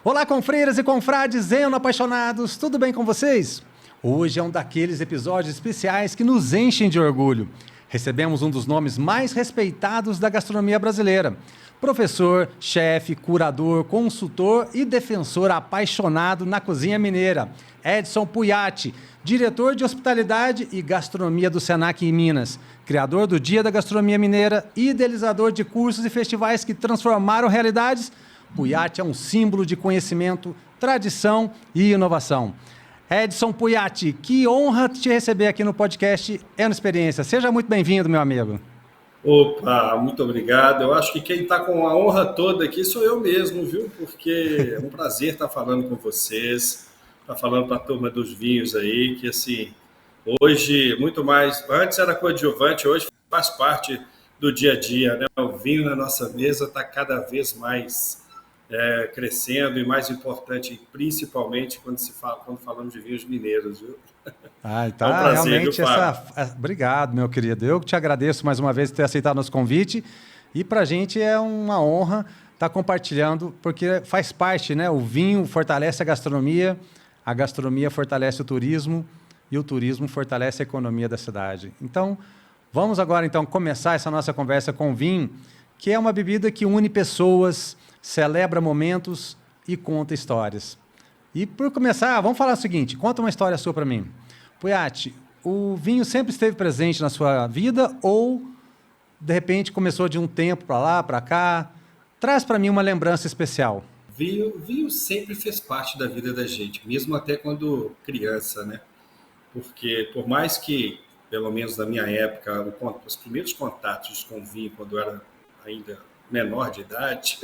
Olá, confreiras e confrades eno-apaixonados, tudo bem com vocês? Hoje é um daqueles episódios especiais que nos enchem de orgulho. Recebemos um dos nomes mais respeitados da gastronomia brasileira. Professor, chefe, curador, consultor e defensor apaixonado na cozinha mineira. Edson Pujatti, diretor de hospitalidade e gastronomia do Senac em Minas. Criador do Dia da Gastronomia Mineira e idealizador de cursos e festivais que transformaram realidades. Pujatti é um símbolo de conhecimento, tradição e inovação. Edson Pujatti, que honra te receber aqui no podcast Eno Experiência. Seja muito bem-vindo, meu amigo. Opa, muito obrigado. Eu acho que quem está com a honra toda aqui sou eu mesmo, viu? Porque é um prazer estar falando com vocês, estar falando para a turma dos vinhos aí, que assim, hoje, muito mais, antes era coadjuvante, hoje faz parte do dia a dia, né? O vinho na nossa mesa está cada vez mais crescendo e mais importante, principalmente quando falamos de vinhos mineiros, viu? Então, é um prazer, realmente viu, Fábio? Obrigado, meu querido. Eu que te agradeço mais uma vez por ter aceitado nosso convite. E para a gente é uma honra estar compartilhando, porque faz parte, né? O vinho fortalece a gastronomia fortalece o turismo e o turismo fortalece a economia da cidade. Então, vamos agora começar essa nossa conversa com o vinho, que é uma bebida que une pessoas, celebra momentos e conta histórias. E por começar, vamos falar o seguinte, conta uma história sua para mim. Pujatti, o vinho sempre esteve presente na sua vida ou, de repente, começou de um tempo para lá, para cá? Traz para mim uma lembrança especial. Vinho sempre fez parte da vida da gente, mesmo até quando criança, né? Porque, por mais que, pelo menos na minha época, os primeiros contatos com vinho, quando eu era ainda menor de idade,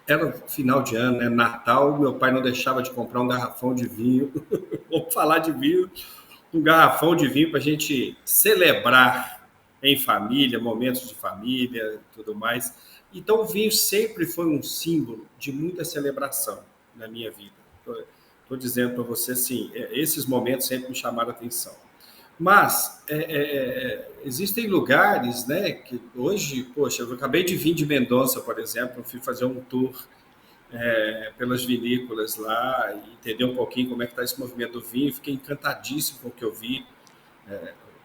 era final de ano, né? Natal, meu pai não deixava de comprar um garrafão de vinho. Vamos falar de vinho, um garrafão de vinho para a gente celebrar em família, momentos de família e tudo mais. Então, o vinho sempre foi um símbolo de muita celebração na minha vida. Estou dizendo para você, assim, esses momentos sempre me chamaram a atenção. Mas existem lugares, né, que hoje, poxa, eu acabei de vir de Mendonça, por exemplo, eu fui fazer um tour pelas vinícolas lá e entender um pouquinho como é que está esse movimento do vinho. Fiquei encantadíssimo com o que eu vi.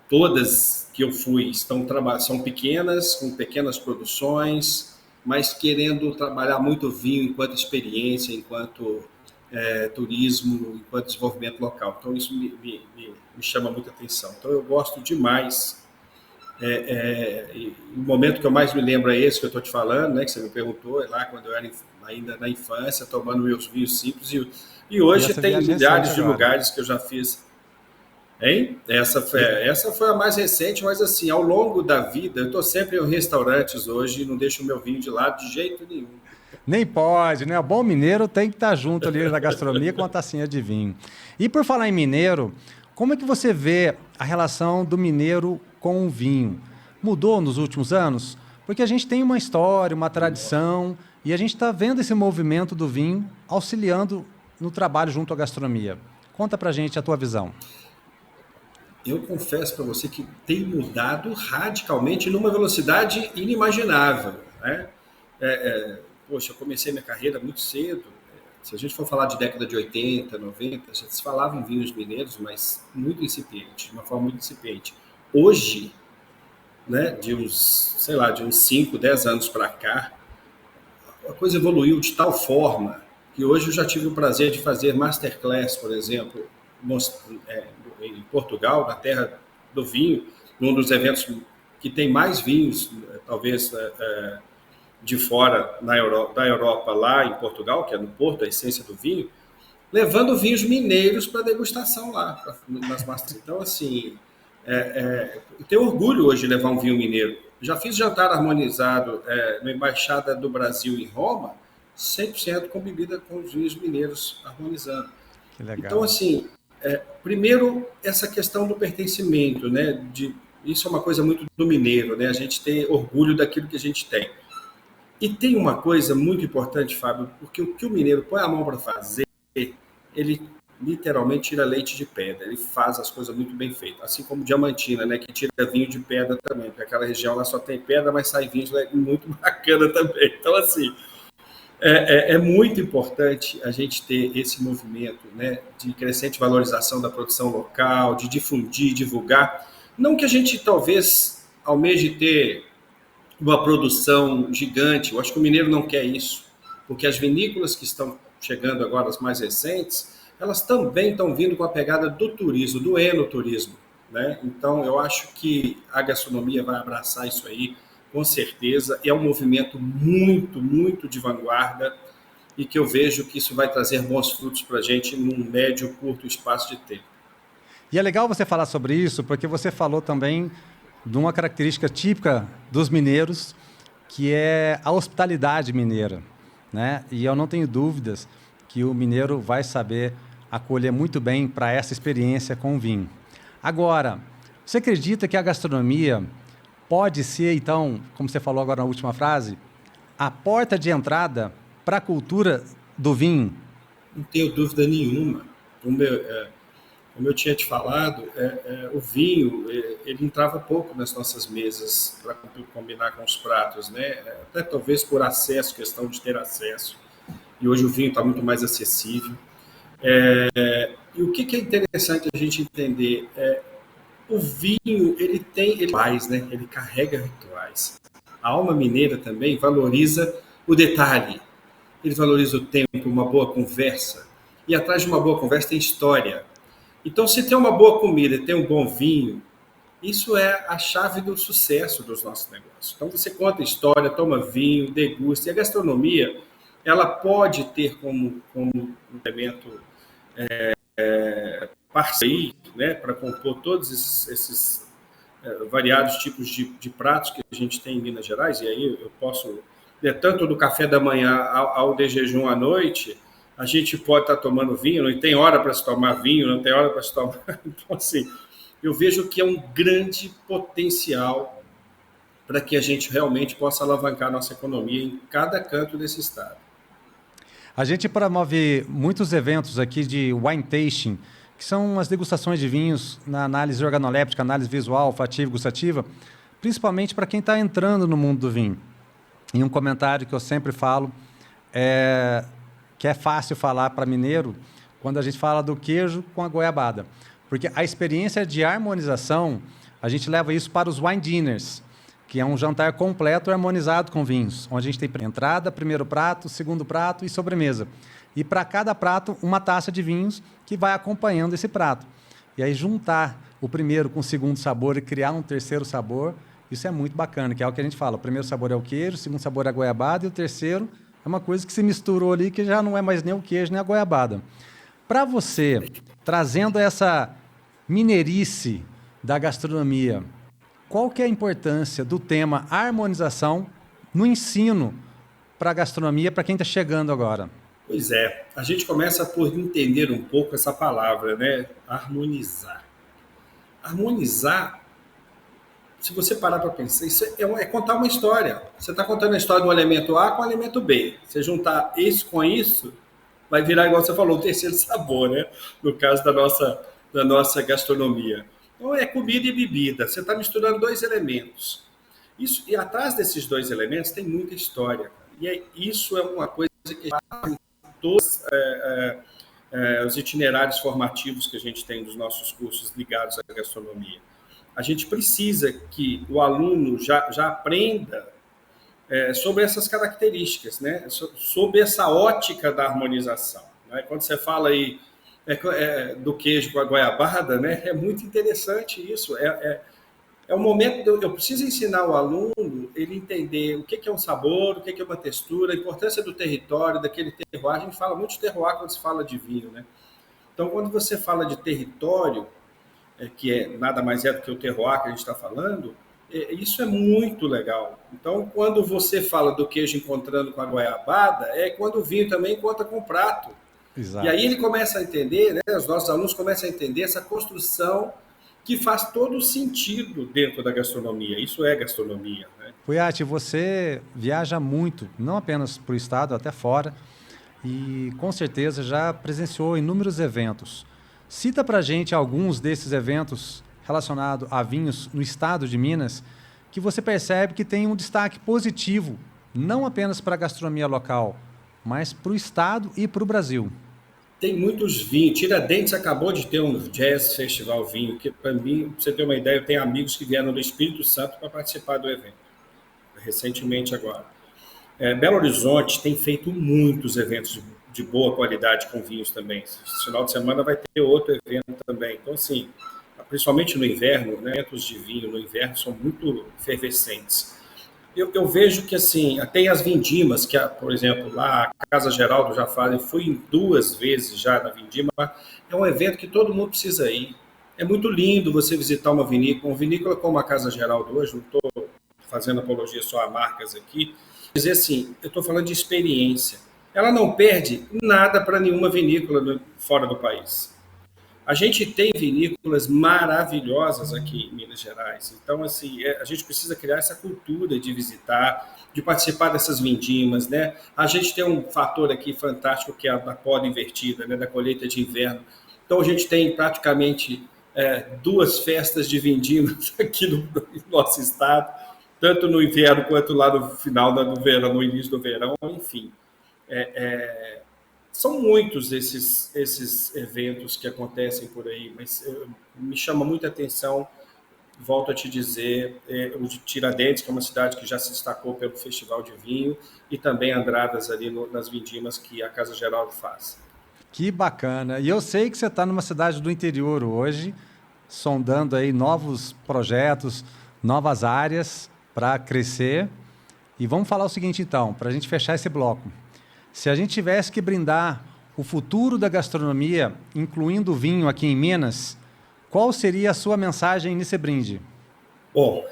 Todas que eu fui são pequenas, com pequenas produções, mas querendo trabalhar muito vinho enquanto experiência, enquanto turismo, enquanto desenvolvimento local. Então, isso me chama muita atenção. Então, eu gosto demais. O momento que eu mais me lembro é esse que eu estou te falando, né, que você me perguntou, é lá quando eu era ainda na infância, tomando meus vinhos simples. E hoje tem milhares de lugares que eu já fiz. Hein? Essa foi a mais recente, mas assim, ao longo da vida, eu estou sempre em restaurantes hoje e não deixo o meu vinho de lado de jeito nenhum. Nem pode, né? O bom mineiro tem que estar junto ali na gastronomia com uma tacinha de vinho. E por falar em mineiro, como é que você vê a relação do mineiro com o vinho? Mudou nos últimos anos? Porque a gente tem uma história, uma tradição, e a gente está vendo esse movimento do vinho auxiliando no trabalho junto à gastronomia. Conta pra gente a tua visão. Eu confesso para você que tem mudado radicalmente numa velocidade inimaginável, né? Poxa, eu comecei minha carreira muito cedo. Se a gente for falar de década de 80, 90, já se falava em vinhos mineiros, mas muito incipiente, de uma forma muito incipiente. Hoje, né, de uns 5, 10 anos para cá, a coisa evoluiu de tal forma que hoje eu já tive o prazer de fazer masterclass, por exemplo, em Portugal, na terra do vinho, num dos eventos que tem mais vinhos, talvez de fora da Europa, lá em Portugal, que é no Porto, a essência do vinho, levando vinhos mineiros para degustação lá, nas masters. Então, assim, eu tenho orgulho hoje de levar um vinho mineiro. Já fiz jantar harmonizado na Embaixada do Brasil em Roma, 100% com bebida com os vinhos mineiros harmonizando. Que legal. Então, assim, primeiro, essa questão do pertencimento, né? Isso é uma coisa muito do mineiro, né? A gente tem orgulho daquilo que a gente tem. E tem uma coisa muito importante, Fábio, porque o que o mineiro põe a mão para fazer, ele literalmente tira leite de pedra, ele faz as coisas muito bem feitas, assim como Diamantina, né, que tira vinho de pedra também, porque aquela região lá só tem pedra, mas sai vinho muito bacana também. Então, assim, É muito importante a gente ter esse movimento, né, de crescente valorização da produção local, de difundir, divulgar. Não que a gente talvez almeje ter uma produção gigante, eu acho que o mineiro não quer isso, porque as vinícolas que estão chegando agora, as mais recentes, elas também estão vindo com a pegada do turismo, do enoturismo, né? Então, eu acho que a gastronomia vai abraçar isso aí, com certeza, e é um movimento muito, muito de vanguarda, e que eu vejo que isso vai trazer bons frutos para a gente num médio, curto espaço de tempo. E é legal você falar sobre isso, porque você falou também de uma característica típica dos mineiros, que é a hospitalidade mineira, né? E eu não tenho dúvidas que o mineiro vai saber acolher muito bem para essa experiência com o vinho. Agora, você acredita que a gastronomia pode ser, então, como você falou agora na última frase, a porta de entrada para a cultura do vinho? Não tenho dúvida nenhuma. Como eu tinha te falado, o vinho ele entrava pouco nas nossas mesas para combinar com os pratos, né? Até talvez por acesso, questão de ter acesso. E hoje o vinho está muito mais acessível. E o que é interessante a gente entender o vinho ele faz, né? Ele carrega rituais. A alma mineira também valoriza o detalhe, ele valoriza o tempo, uma boa conversa. E atrás de uma boa conversa tem história. Então, se tem uma boa comida e tem um bom vinho, isso é a chave do sucesso dos nossos negócios. Então, você conta história, toma vinho, degusta. E a gastronomia, ela pode ter como um elemento parceiro, né, para compor todos esses variados tipos de pratos que a gente tem em Minas Gerais. E aí eu posso, tanto do café da manhã ao de jejum à noite, a gente pode estar tomando vinho, não tem hora para se tomar vinho, não tem hora para se tomar. Então, assim, eu vejo que é um grande potencial para que a gente realmente possa alavancar a nossa economia em cada canto desse estado. A gente promove muitos eventos aqui de wine tasting, que são as degustações de vinhos na análise organoléptica, análise visual, olfativa e gustativa, principalmente para quem está entrando no mundo do vinho. E um comentário que eu sempre falo é que é fácil falar para mineiro quando a gente fala do queijo com a goiabada. Porque a experiência de harmonização, a gente leva isso para os wine dinners, que é um jantar completo harmonizado com vinhos, onde a gente tem entrada, primeiro prato, segundo prato e sobremesa. E para cada prato, uma taça de vinhos que vai acompanhando esse prato. E aí juntar o primeiro com o segundo sabor e criar um terceiro sabor, isso é muito bacana, que é o que a gente fala. O primeiro sabor é o queijo, o segundo sabor é a goiabada e o terceiro é uma coisa que se misturou ali, que já não é mais nem o queijo nem a goiabada. Para você, trazendo essa mineirice da gastronomia, qual que é a importância do tema harmonização no ensino para a gastronomia, para quem está chegando agora? Pois é, a gente começa por entender um pouco essa palavra, né? Harmonizar. Harmonizar, se você parar para pensar, isso é contar uma história. Você está contando a história do elemento A com o elemento B. Você juntar isso com isso, vai virar, igual você falou, o terceiro sabor, né? No caso da nossa gastronomia. Então, é comida e bebida. Você está misturando dois elementos. Isso, e atrás desses dois elementos tem muita história. E isso é uma coisa que faz todos os itinerários formativos que a gente tem dos nossos cursos ligados à gastronomia. A gente precisa que o aluno já aprenda sobre essas características, né? Sobre essa ótica da harmonização. Né? Quando você fala aí do queijo com a goiabada, né? É muito interessante isso. É um momento, eu preciso ensinar o aluno ele entender o que é um sabor, o que é uma textura, a importância do território, daquele terroir. A gente fala muito de terroir quando se fala de vinho, né? Então, quando você fala de território, que nada mais é do que o terroir que a gente está falando, isso é muito legal. Então, quando você fala do queijo encontrando com a goiabada, é quando o vinho também encontra com o prato. Exato. E aí ele começa a entender, né, os nossos alunos começam a entender essa construção que faz todo sentido dentro da gastronomia. Isso é gastronomia. Né? Fuyati, você viaja muito, não apenas para o estado, até fora, e com certeza já presenciou inúmeros eventos. Cita para a gente alguns desses eventos relacionados a vinhos no estado de Minas, que você percebe que tem um destaque positivo, não apenas para a gastronomia local, mas para o estado e para o Brasil. Tem muitos vinhos. Tiradentes acabou de ter um Jazz Festival Vinho, que para mim, pra você ter uma ideia, eu tenho amigos que vieram do Espírito Santo para participar do evento, recentemente agora. Belo Horizonte tem feito muitos eventos de boa qualidade com vinhos também. Esse final de semana vai ter outro evento também. Então, assim, principalmente no inverno, né, eventos de vinho no inverno são muito efervescentes. Eu vejo que, assim, tem as vindimas, que, por exemplo, lá a Casa Geraldo já fala, eu fui 2 vezes já na vindima, é um evento que todo mundo precisa ir. É muito lindo você visitar uma vinícola como a Casa Geraldo hoje, não estou fazendo apologia só a marcas aqui, dizer assim, eu estou falando de experiência. Ela não perde nada para nenhuma vinícola fora do país. A gente tem vinícolas maravilhosas aqui em Minas Gerais. Então, assim, a gente precisa criar essa cultura de visitar, de participar dessas vindimas, né? A gente tem um fator aqui fantástico que é a da poda invertida, né? Da colheita de inverno. Então, a gente tem praticamente 2 festas de vindimas aqui no nosso estado, tanto no inverno quanto lá no final do verão, no início do verão, enfim. São muitos esses eventos que acontecem por aí, mas me chama muita atenção, volto a te dizer, o de Tiradentes, que é uma cidade que já se destacou pelo Festival de Vinho, e também Andradas ali nas vindimas que a Casa Geraldo faz. Que bacana. E eu sei que você está numa cidade do interior hoje, sondando aí novos projetos, novas áreas para crescer. E vamos falar o seguinte, então, para a gente fechar esse bloco. Se a gente tivesse que brindar o futuro da gastronomia, incluindo o vinho aqui em Minas, qual seria a sua mensagem nesse brinde? Bom,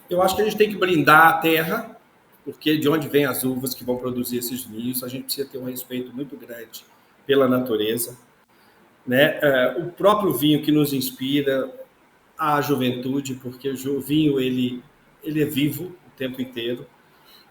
eu acho que a gente tem que brindar a terra, porque de onde vêm as uvas que vão produzir esses vinhos, a gente precisa ter um respeito muito grande pela natureza, né? O próprio vinho que nos inspira a juventude, porque o vinho ele é vivo o tempo inteiro,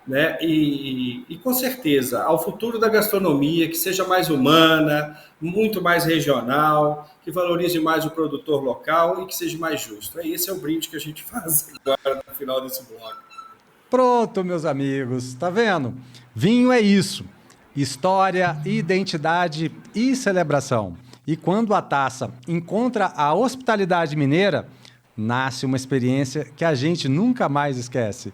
né? E com certeza ao futuro da gastronomia, que seja mais humana, muito mais regional, que valorize mais o produtor local e que seja mais justo. Esse é o brinde que a gente faz agora no final desse bloco. Pronto, meus amigos, tá vendo? Vinho é isso: história, identidade e celebração. E quando a taça encontra a hospitalidade mineira, nasce uma experiência que a gente nunca mais esquece.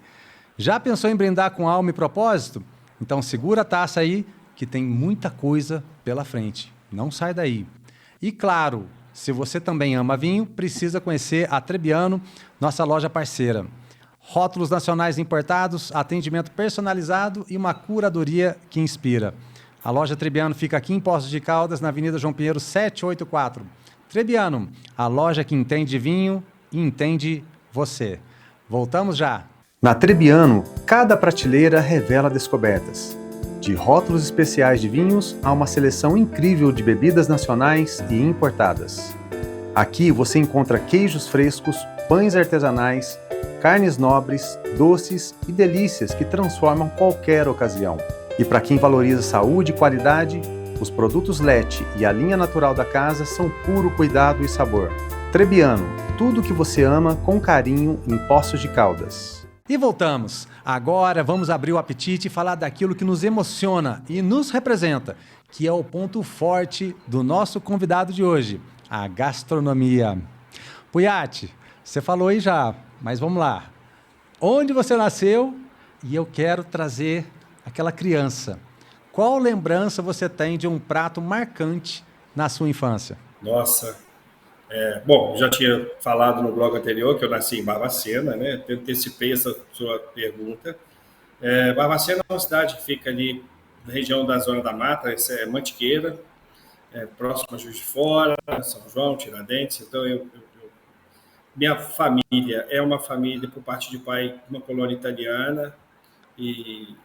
Já pensou em brindar com alma e propósito? Então segura a taça aí, que tem muita coisa pela frente. Não sai daí. E claro, se você também ama vinho, precisa conhecer a Trebiano, nossa loja parceira. Rótulos nacionais importados, atendimento personalizado e uma curadoria que inspira. A loja Trebiano fica aqui em Poços de Caldas, na Avenida João Pinheiro 784. Trebiano, a loja que entende vinho e entende você. Voltamos já. Na Trebiano, cada prateleira revela descobertas. De rótulos especiais de vinhos a uma seleção incrível de bebidas nacionais e importadas. Aqui você encontra queijos frescos, pães artesanais, carnes nobres, doces e delícias que transformam qualquer ocasião. E para quem valoriza saúde e qualidade, os produtos Lete e a linha natural da casa são puro cuidado e sabor. Trebiano, tudo que você ama com carinho em Poços de Caldas. E voltamos. Agora vamos abrir o apetite e falar daquilo que nos emociona e nos representa, que é o ponto forte do nosso convidado de hoje, a gastronomia. Puyat, você falou aí já, mas vamos lá. Onde você nasceu? E eu quero trazer aquela criança. Qual lembrança você tem de um prato marcante na sua infância? Nossa, bom, já tinha falado no blog anterior que eu nasci em Barbacena, né? Eu antecipei essa sua pergunta. Barbacena é uma cidade que fica ali na região da Zona da Mata, essa é Mantiqueira, próximo a Juiz de Fora, São João, Tiradentes. Então, minha família é uma família, por parte de pai, uma colônia italiana, e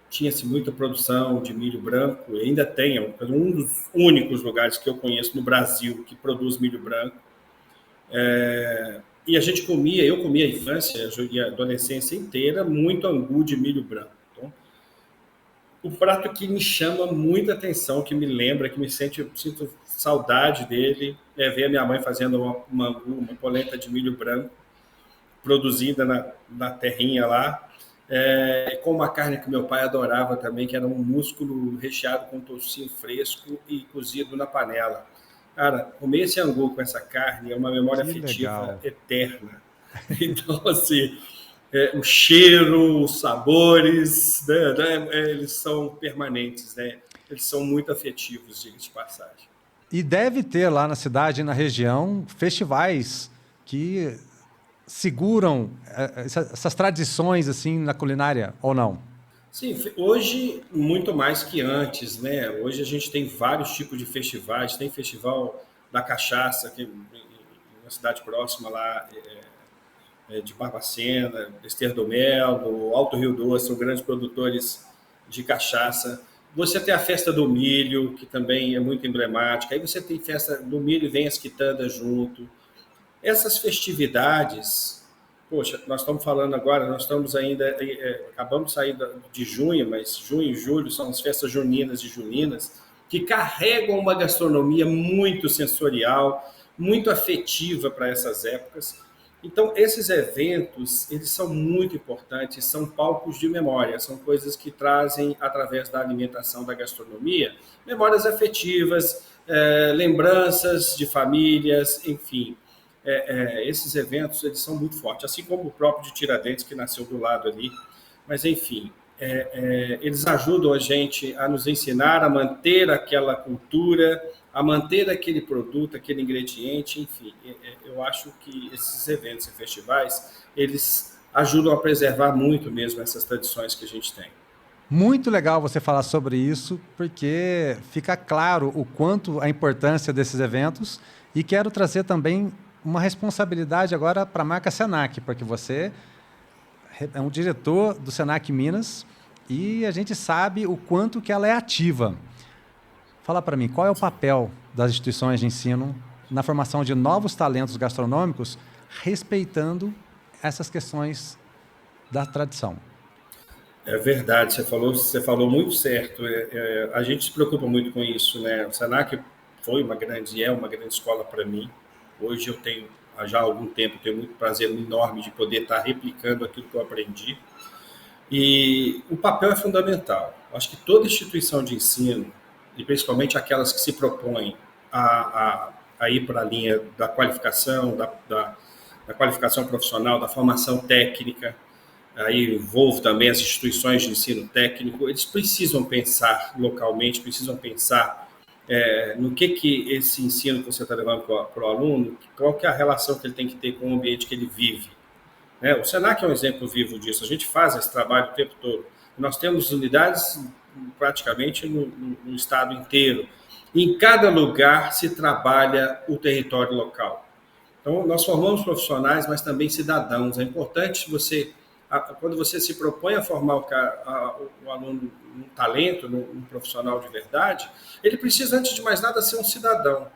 tinha-se muita produção de milho branco, e ainda tem, um dos únicos lugares que eu conheço no Brasil que produz milho branco. E a gente comia, eu comia a infância e a adolescência inteira, muito angu de milho branco. Então, o prato que me chama muita atenção, que me lembra, que sinto saudade dele, é ver a minha mãe fazendo uma angu, uma polenta de milho branco, produzida na terrinha lá, com uma carne que meu pai adorava também, que era um músculo recheado com toucinho fresco e cozido na panela. Cara, comer esse angu com essa carne é uma memória Que afetiva legal. eterna. Então, assim, o cheiro, os sabores, eles são permanentes, né? Eles são muito afetivos, diga-se de passagem. E deve ter lá na cidade e na região festivais que seguram essas tradições assim na culinária, ou não? Sim, hoje muito mais que antes, né? Hoje a gente tem vários tipos de festivais. Tem festival da cachaça, que na cidade próxima lá de Barbacena, Ester do Melo, Alto Rio Doce, são grandes produtores de cachaça. Você tem a festa do milho, que também é muito emblemática. Aí você tem festa do milho e vem as quitandas junto. Essas festividades, poxa, nós estamos falando agora, nós estamos ainda, acabamos de sair de junho, mas junho e julho são as festas juninas e julinas, que carregam uma gastronomia muito sensorial, muito afetiva para essas épocas. Então, esses eventos, eles são muito importantes, são palcos de memória, são coisas que trazem, através da alimentação, da gastronomia, memórias afetivas, lembranças de famílias, enfim. Esses eventos eles são muito fortes, assim como o próprio de Tiradentes, que nasceu do lado ali. Mas, enfim, eles ajudam a gente a nos ensinar a manter aquela cultura, a manter aquele produto, aquele ingrediente, enfim. Eu acho que esses eventos e festivais, eles ajudam a preservar muito mesmo essas tradições que a gente tem. Muito legal você falar sobre isso, porque fica claro o quanto a importância desses eventos e quero trazer também uma responsabilidade agora para a marca Senac, porque você é um diretor do Senac Minas e a gente sabe o quanto que ela é ativa. Fala para mim, qual é o papel das instituições de ensino na formação de novos talentos gastronômicos, respeitando essas questões da tradição? É verdade, você falou muito certo. A gente se preocupa muito com isso, né? O Senac foi uma grande, é uma grande escola para mim. Hoje eu tenho, já há algum tempo, tenho muito prazer enorme de poder estar replicando aquilo que eu aprendi. E o papel é fundamental. Acho que toda instituição de ensino, e principalmente aquelas que se propõem a ir para a linha da qualificação, da qualificação profissional, da formação técnica, aí envolve também as instituições de ensino técnico, eles precisam pensar localmente, precisam pensar no que esse ensino que você está levando para o aluno, qual que é a relação que ele tem que ter com o ambiente que ele vive. Né? O Senac é um exemplo vivo disso, a gente faz esse trabalho o tempo todo. Nós temos unidades praticamente no estado inteiro. Em cada lugar se trabalha o território local. Então, nós formamos profissionais, mas também cidadãos. É importante quando você se propõe a formar o aluno um talento, um profissional de verdade, ele precisa, antes de mais nada, ser um cidadão.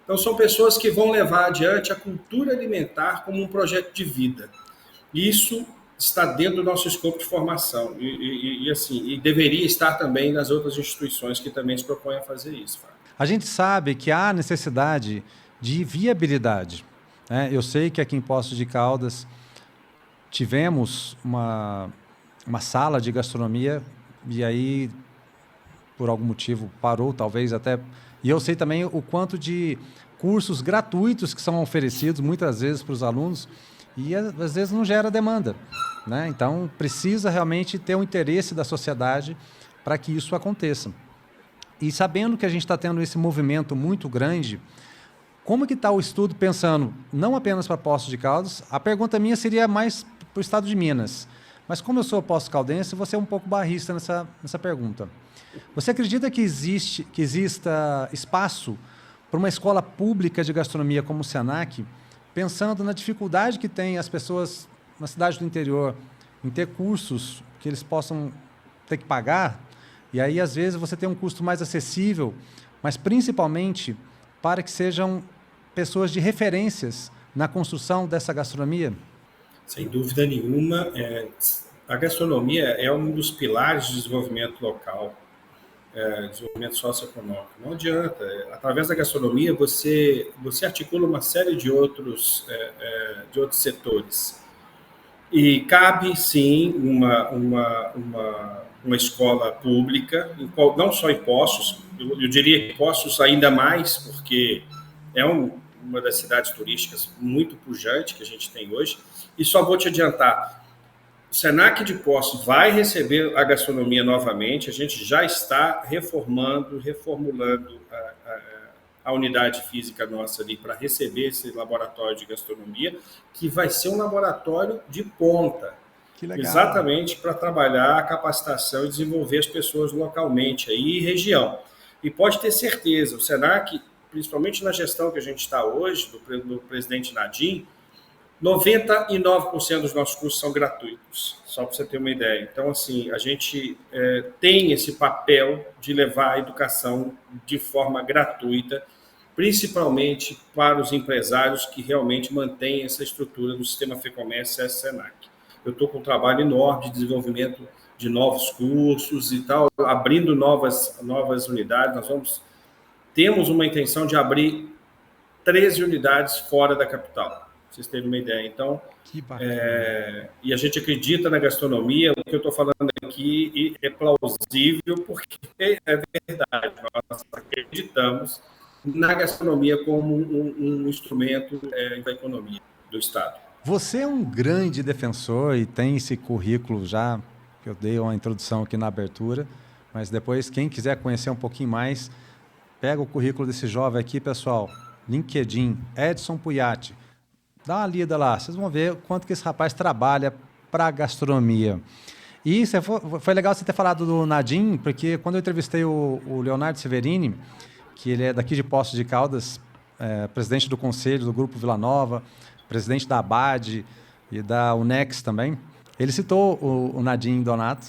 Então, são pessoas que vão levar adiante a cultura alimentar como um projeto de vida. Isso está dentro do nosso escopo de formação e deveria estar também nas outras instituições que também se propõem a fazer isso. Fábio. A gente sabe que há necessidade de viabilidade, né? Eu sei que aqui em Poços de Caldas tivemos uma sala de gastronomia e aí, por algum motivo, parou, talvez até... E eu sei também o quanto de cursos gratuitos que são oferecidos, muitas vezes, para os alunos, e às vezes não gera demanda, né? Então, precisa realmente ter o interesse da sociedade para que isso aconteça. E sabendo que a gente está tendo esse movimento muito grande, como que está o estudo pensando, não apenas para Poços de Caldas, a pergunta minha seria mais para o estado de Minas, mas como eu sou Poços Caldense, você é um pouco barrista nessa pergunta. Você acredita que exista espaço para uma escola pública de gastronomia como o Senac, pensando na dificuldade que tem as pessoas na cidade do interior em ter cursos que eles possam ter que pagar, e aí às vezes você tem um custo mais acessível, mas principalmente para que sejam pessoas de referências na construção dessa gastronomia? Sem dúvida nenhuma, a gastronomia é um dos pilares de desenvolvimento local, desenvolvimento socioeconômico. Não adianta. Através da gastronomia, você articula uma série de outros setores. E cabe, sim, uma escola pública, não só em Poços, eu diria que Poços ainda mais, porque é uma das cidades turísticas muito pujante que a gente tem hoje. E só vou te adiantar, o Senac de Poços vai receber a gastronomia novamente, a gente já está reformulando a unidade física nossa ali para receber esse laboratório de gastronomia, que vai ser um laboratório de ponta. Que legal. Exatamente para trabalhar a capacitação e desenvolver as pessoas localmente aí, e região. E pode ter certeza, o Senac, principalmente na gestão que a gente está hoje, do presidente Nadim, 99% dos nossos cursos são gratuitos, só para você ter uma ideia. Então, assim, a gente tem esse papel de levar a educação de forma gratuita, principalmente para os empresários que realmente mantêm essa estrutura do sistema FEComércio e Senac. Eu estou com um trabalho enorme de desenvolvimento de novos cursos e tal, abrindo novas unidades. Temos uma intenção de abrir 13 unidades fora da capital, para vocês terem uma ideia. Então, e a gente acredita na gastronomia, o que eu estou falando aqui é plausível, porque é verdade, nós acreditamos na gastronomia como um instrumento da economia do Estado. Você é um grande defensor e tem esse currículo já, que eu dei uma introdução aqui na abertura, mas depois, quem quiser conhecer um pouquinho mais, pega o currículo desse jovem aqui, pessoal, LinkedIn, Edson Puyatti. Dá uma lida lá, vocês vão ver o quanto que esse rapaz trabalha para a gastronomia. E foi legal você ter falado do Nadim, porque quando eu entrevistei o Leonardo Severini, que ele é daqui de Poços de Caldas, presidente do conselho do Grupo Vila Nova, presidente da ABAD e da UNEX também, ele citou o Nadim Donato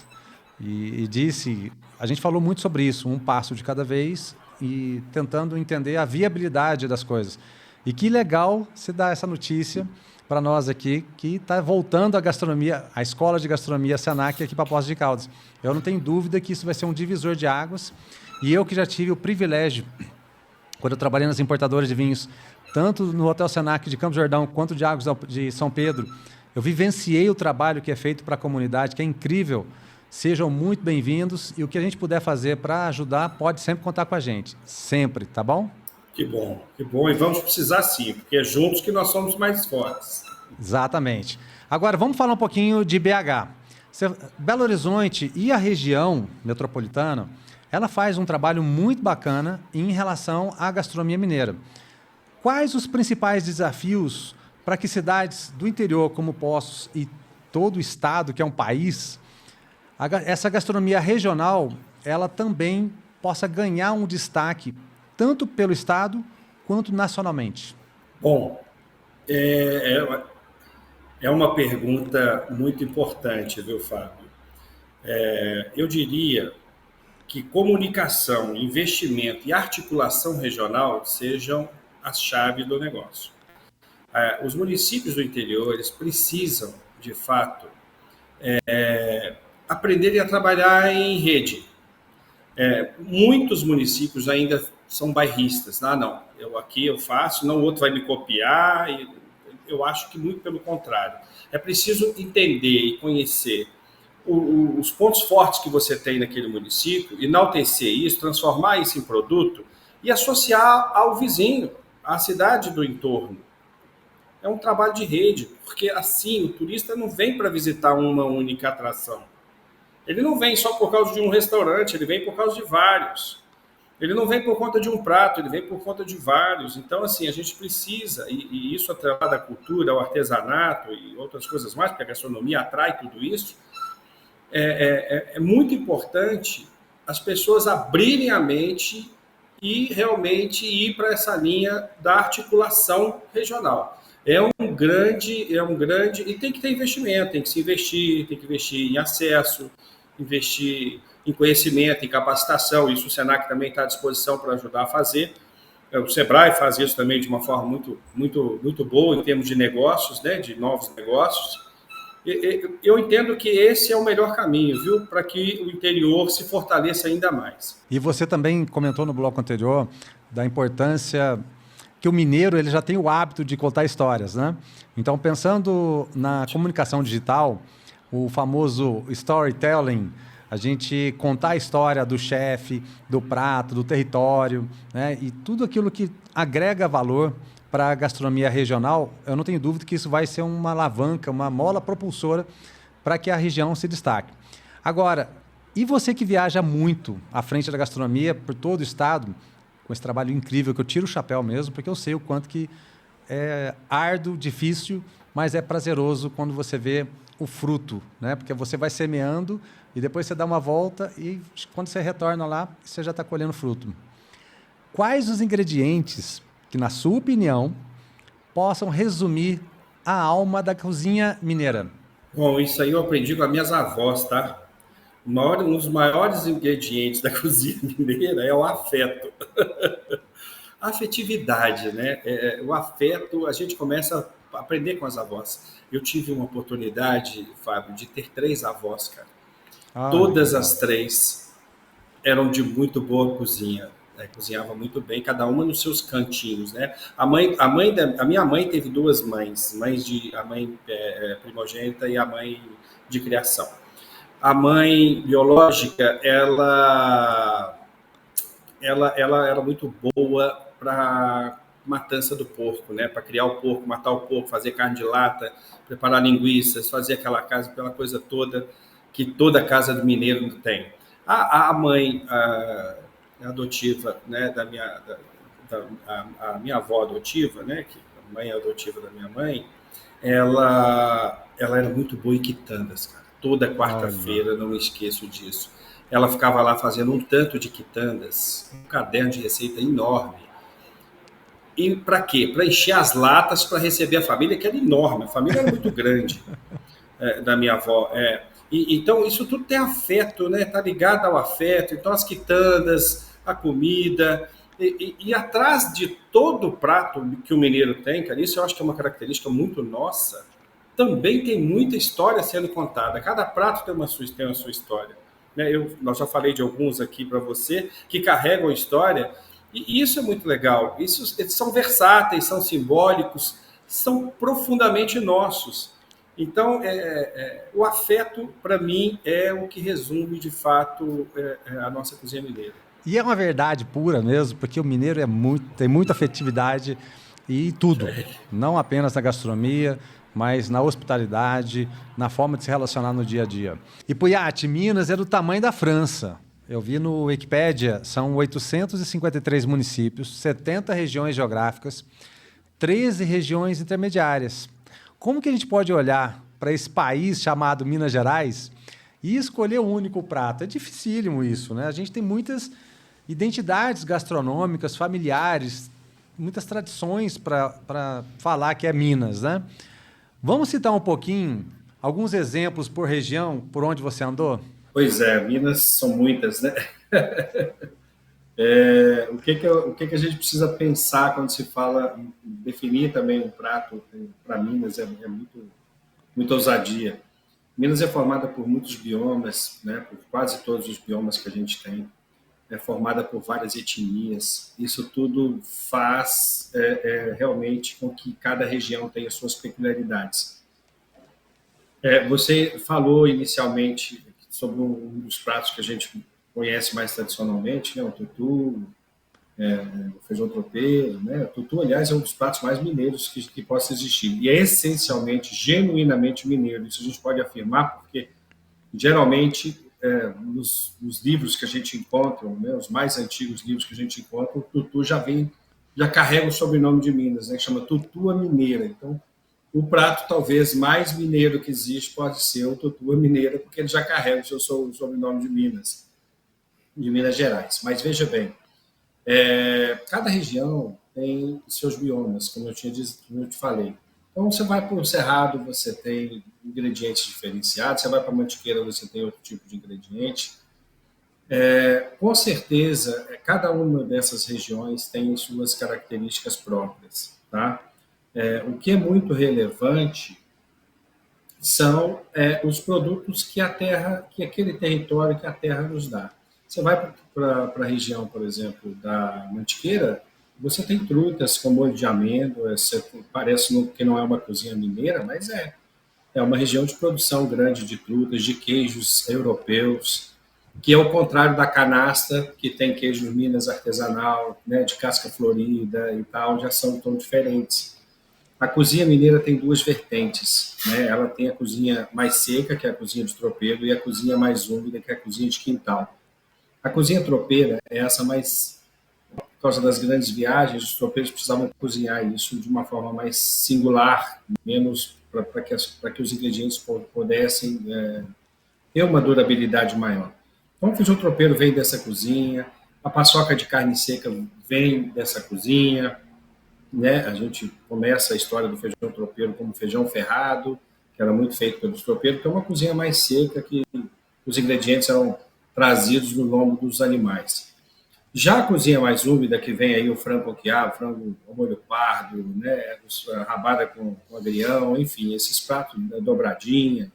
e disse, a gente falou muito sobre isso, um passo de cada vez e tentando entender a viabilidade das coisas. E que legal você dar essa notícia para nós aqui, que está voltando a gastronomia, a Escola de Gastronomia Senac aqui para Poços de Caldas. Eu não tenho dúvida que isso vai ser um divisor de águas. E eu que já tive o privilégio, quando eu trabalhei nas importadoras de vinhos, tanto no Hotel Senac de Campos do Jordão quanto de Águas de São Pedro, eu vivenciei o trabalho que é feito para a comunidade, que é incrível. Sejam muito bem-vindos e o que a gente puder fazer para ajudar, pode sempre contar com a gente. Sempre, tá bom? Que bom, que bom. E vamos precisar sim, porque é juntos que nós somos mais fortes. Exatamente. Agora, vamos falar um pouquinho de BH. Belo Horizonte e a região metropolitana, ela faz um trabalho muito bacana em relação à gastronomia mineira. Quais os principais desafios para que cidades do interior, como Poços e todo o estado, que é um país, essa gastronomia regional, ela também possa ganhar um destaque tanto pelo Estado quanto nacionalmente? Bom, é uma pergunta muito importante, viu, Fábio? Eu diria que comunicação, investimento e articulação regional sejam as chaves do negócio. Os municípios do interior, eles precisam, de fato, aprenderem a trabalhar em rede. Muitos municípios ainda são bairristas. Não, aqui eu faço, não o outro vai me copiar. Eu acho que muito pelo contrário. É preciso entender e conhecer os pontos fortes que você tem naquele município, enaltecer isso, transformar isso em produto e associar ao vizinho, à cidade do entorno. É um trabalho de rede, porque assim o turista não vem para visitar uma única atração. Ele não vem só por causa de um restaurante, ele vem por causa de vários. Ele não vem por conta de um prato, ele vem por conta de vários. Então, assim, a gente precisa, e isso atrelado à cultura, ao artesanato e outras coisas mais, porque a gastronomia atrai tudo isso, é muito importante as pessoas abrirem a mente e realmente ir para essa linha da articulação regional. É um grande, e tem que ter investimento, tem que investir em acesso, investir em conhecimento, em capacitação. Isso o Senac também está à disposição para ajudar a fazer. O Sebrae faz isso também de uma forma muito, muito, muito boa em termos de negócios, né, de novos negócios. Eu entendo que esse é o melhor caminho, viu, para que o interior se fortaleça ainda mais. E você também comentou no bloco anterior da importância que o mineiro ele já tem o hábito de contar histórias, né? Então, pensando na comunicação digital, o famoso storytelling, a gente contar a história do chefe, do prato, do território, né? E tudo aquilo que agrega valor para a gastronomia regional, eu não tenho dúvida que isso vai ser uma alavanca, uma mola propulsora para que a região se destaque. Agora, e você que viaja muito à frente da gastronomia por todo o estado, com esse trabalho incrível, que eu tiro o chapéu mesmo, porque eu sei o quanto que é árduo, difícil, mas é prazeroso quando você vê o fruto, né? Porque você vai semeando e depois você dá uma volta e quando você retorna lá, você já está colhendo fruto. Quais os ingredientes que, na sua opinião, possam resumir a alma da cozinha mineira? Bom, isso aí eu aprendi com as minhas avós, tá? Um dos maiores ingredientes da cozinha mineira é o afeto. A afetividade, né? O afeto, a gente começa a aprender com as avós. Eu tive uma oportunidade, Fábio, de ter 3 avós, cara. Olha que Todas legal. as 3 eram de muito boa cozinha, né? Cozinhava muito bem, cada uma nos seus cantinhos, né? A minha mãe teve 2 mães, a mãe primogênita e a mãe de criação. A mãe biológica, ela era muito boa para matança do porco, né? Para criar o porco, matar o porco, fazer carne de lata, preparar linguiças, fazer aquela coisa toda que toda casa do mineiro tem. A mãe adotiva, né, a minha avó adotiva, né, que a mãe adotiva da minha mãe, ela era muito boa em quitandas, cara. Toda Olha. quarta-feira, não me esqueço disso. Ela ficava lá fazendo um tanto de quitandas, um caderno de receita enorme. E para quê? Para encher as latas para receber a família, que era enorme. A família era muito grande, da minha avó. Então, isso tudo tem afeto, né? Está ligado ao afeto. Então, as quitandas, a comida. E atrás de todo o prato que o mineiro tem, cara, isso eu acho que é uma característica muito nossa, também tem muita história sendo contada. Cada prato tem uma sua história. Né? Nós já falei de alguns aqui para você que carregam a história, e isso é muito legal. Eles são versáteis, são simbólicos, são profundamente nossos. Então, o afeto, para mim, é o que resume, de fato, a nossa cozinha mineira. E é uma verdade pura mesmo, porque o mineiro tem muita afetividade e tudo. Não apenas na gastronomia, mas na hospitalidade, na forma de se relacionar no dia a dia. E Puyat, Minas é do tamanho da França. Eu vi no Wikipédia, são 853 municípios, 70 regiões geográficas, 13 regiões intermediárias. Como que a gente pode olhar para esse país chamado Minas Gerais e escolher o único prato? É dificílimo isso, né? A gente tem muitas identidades gastronômicas, familiares, muitas tradições para falar que é Minas, né? Vamos citar um pouquinho, alguns exemplos por região, por onde você andou? Pois é, Minas são muitas, né? O que a gente precisa pensar quando se fala, definir também um prato para Minas é muito, muita ousadia. Minas é formada por muitos biomas, né? Por quase todos os biomas que a gente tem. É formada por várias etnias. Isso tudo faz realmente com que cada região tenha suas peculiaridades. Você falou inicialmente sobre um dos pratos que a gente conhece mais tradicionalmente, né? O tutu, o feijão tropeiro, né? O tutu, aliás, é um dos pratos mais mineiros que possa existir. E é essencialmente, genuinamente mineiro. Isso a gente pode afirmar porque, geralmente, nos livros que a gente encontra, né? Os mais antigos livros que a gente encontra, o tutu já carrega o sobrenome de Minas, né? Que chama tutua mineira. Então, o prato talvez mais mineiro que existe pode ser o tutua mineira, porque ele já carrega o seu sobrenome de Minas Gerais. Mas veja bem, cada região tem seus biomas, como eu te falei. Então, você vai para o Cerrado, você tem ingredientes diferenciados, você vai para a Mantiqueira, você tem outro tipo de ingrediente. Com certeza, cada uma dessas regiões tem suas características próprias, tá? O que é muito relevante são os produtos que aquele território, que a terra nos dá. Você vai para a região, por exemplo, da Mantiqueira, Você tem trutas com molho de amêndoa, parece que não é uma cozinha mineira, mas é. É uma região de produção grande de trutas, de queijos europeus, que é o contrário da canasta, que tem queijo Minas artesanal, né, de casca florida e tal, já são tão diferentes. A cozinha mineira tem duas vertentes, né? Ela tem a cozinha mais seca, que é a cozinha de tropeiro, e a cozinha mais úmida, que é a cozinha de quintal. A cozinha tropeira é essa mais, por causa das grandes viagens, os tropeiros precisavam cozinhar isso de uma forma mais singular, menos para que os ingredientes pudessem ter uma durabilidade maior. Então, o feijão tropeiro vem dessa cozinha, a paçoca de carne seca vem dessa cozinha, né? A gente começa a história do feijão tropeiro como feijão ferrado, que era muito feito pelos tropeiros, que é uma cozinha mais seca, que os ingredientes eram trazidos no lombo dos animais. Já a cozinha mais úmida, que vem aí o frango com quiabo, frango ao molho pardo, né, a rabada com agrião, enfim, esses pratos, né, dobradinha,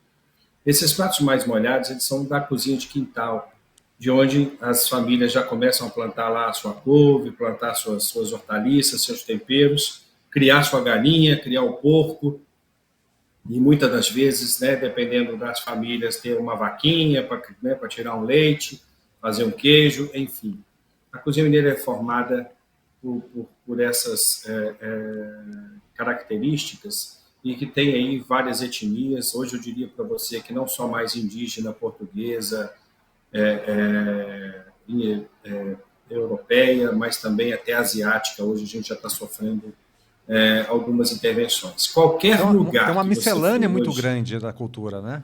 esses pratos mais molhados, eles são da cozinha de quintal, de onde as famílias já começam a plantar lá a sua couve, plantar suas hortaliças, seus temperos, criar sua galinha, criar o porco, e muitas das vezes, né, dependendo das famílias, ter uma vaquinha para, né, tirar um leite, fazer um queijo, enfim. A cozinha mineira é formada por essas características e que tem aí várias etnias. Hoje eu diria para você que não só mais indígena, portuguesa, europeia, mas também até asiática. Hoje a gente já está sofrendo algumas intervenções. Qualquer Tem lugar uma que você for miscelânea muito hoje, grande da cultura, né?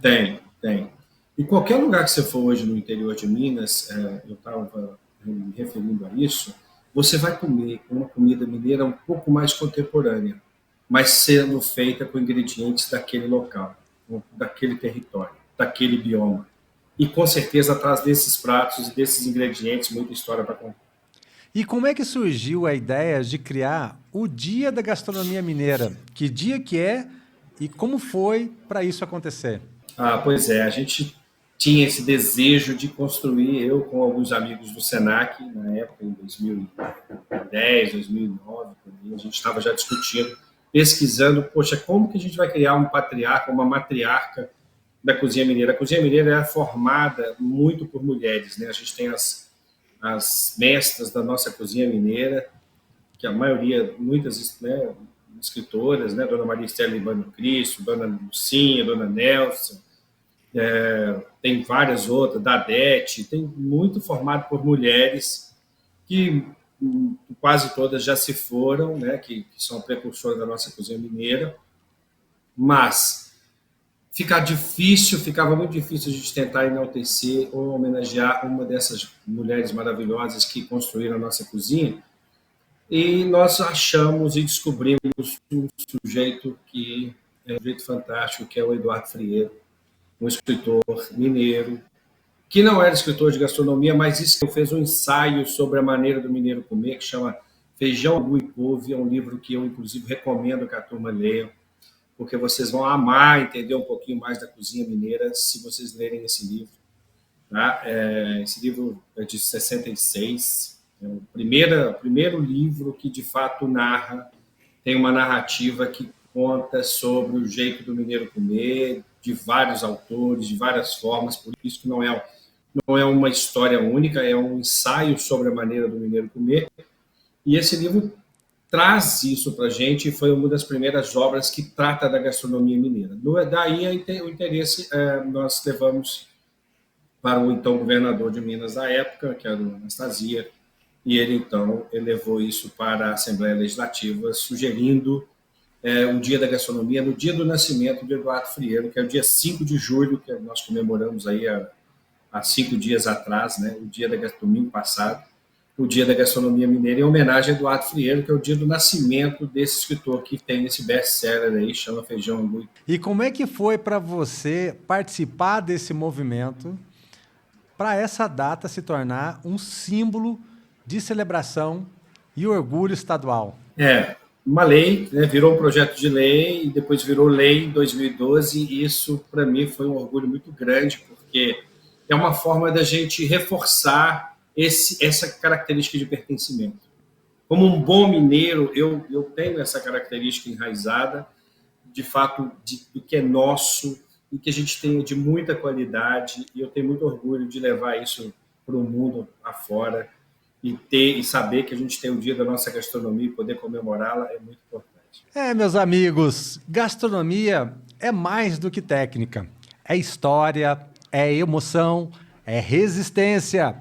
tem. E qualquer lugar que você for hoje no interior de Minas, eu estava me referindo a isso, você vai comer uma comida mineira um pouco mais contemporânea, mas sendo feita com ingredientes daquele local, daquele território, daquele bioma. E com certeza atrás desses pratos e desses ingredientes, muita história para contar. E como é que surgiu a ideia de criar o Dia da Gastronomia Mineira? Que dia que é e como foi para isso acontecer? Pois é, a gente tinha esse desejo de construir, eu com alguns amigos do Senac, na época, em 2010, 2009, a gente estava já discutindo, pesquisando, poxa, como que a gente vai criar um patriarca, uma matriarca da cozinha mineira? A cozinha mineira é formada muito por mulheres, né? A gente tem as mestras da nossa cozinha mineira, que a maioria, muitas, né, escritoras, né? Dona Maria Estela Libano Cristo, Dona Lucinha, Dona Nelson, tem várias outras, Dadete, tem muito formado por mulheres que quase todas já se foram, né, que são precursoras da nossa cozinha mineira, mas ficava muito difícil a gente tentar enaltecer ou homenagear uma dessas mulheres maravilhosas que construíram a nossa cozinha, e nós achamos e descobrimos um sujeito que é um sujeito fantástico, que é o Eduardo Frieiro, um escritor mineiro, que não era escritor de gastronomia, mas fez um ensaio sobre a maneira do mineiro comer, que chama Feijão, Angu e Couve. É um livro que eu, inclusive, recomendo que a turma leia, porque vocês vão amar entender um pouquinho mais da cozinha mineira se vocês lerem esse livro. Tá? Esse livro é de 66, é o primeiro livro que, de fato, tem uma narrativa que conta sobre o jeito do mineiro comer, de vários autores, de várias formas, por isso que não é uma história única, é um ensaio sobre a maneira do mineiro comer. E esse livro traz isso para a gente e foi uma das primeiras obras que trata da gastronomia mineira. Daí o interesse nós levamos para o então governador de Minas da época, que era o Anastasia, e ele então levou isso para a Assembleia Legislativa, sugerindo o Dia da Gastronomia, no dia do nascimento de Eduardo Frieiro, que é o dia 5 de julho, que nós comemoramos aí há 5 dias atrás, né, o dia domingo passado, o Dia da Gastronomia Mineira, em homenagem a Eduardo Frieiro, que é o dia do nascimento desse escritor que tem esse best-seller aí, chama Feijão, Angu. E como é que foi para você participar desse movimento para essa data se tornar um símbolo de celebração e orgulho estadual? Uma lei, né, virou um projeto de lei e depois virou lei em 2012, e isso para mim foi um orgulho muito grande, porque é uma forma da gente reforçar essa característica de pertencimento. Como um bom mineiro, eu tenho essa característica enraizada, de fato, do que é nosso e que a gente tem de muita qualidade, e eu tenho muito orgulho de levar isso para o mundo afora e saber que a gente tem o dia da nossa gastronomia e poder comemorá-la é muito importante. Meus amigos, gastronomia é mais do que técnica. É história, é emoção, é resistência.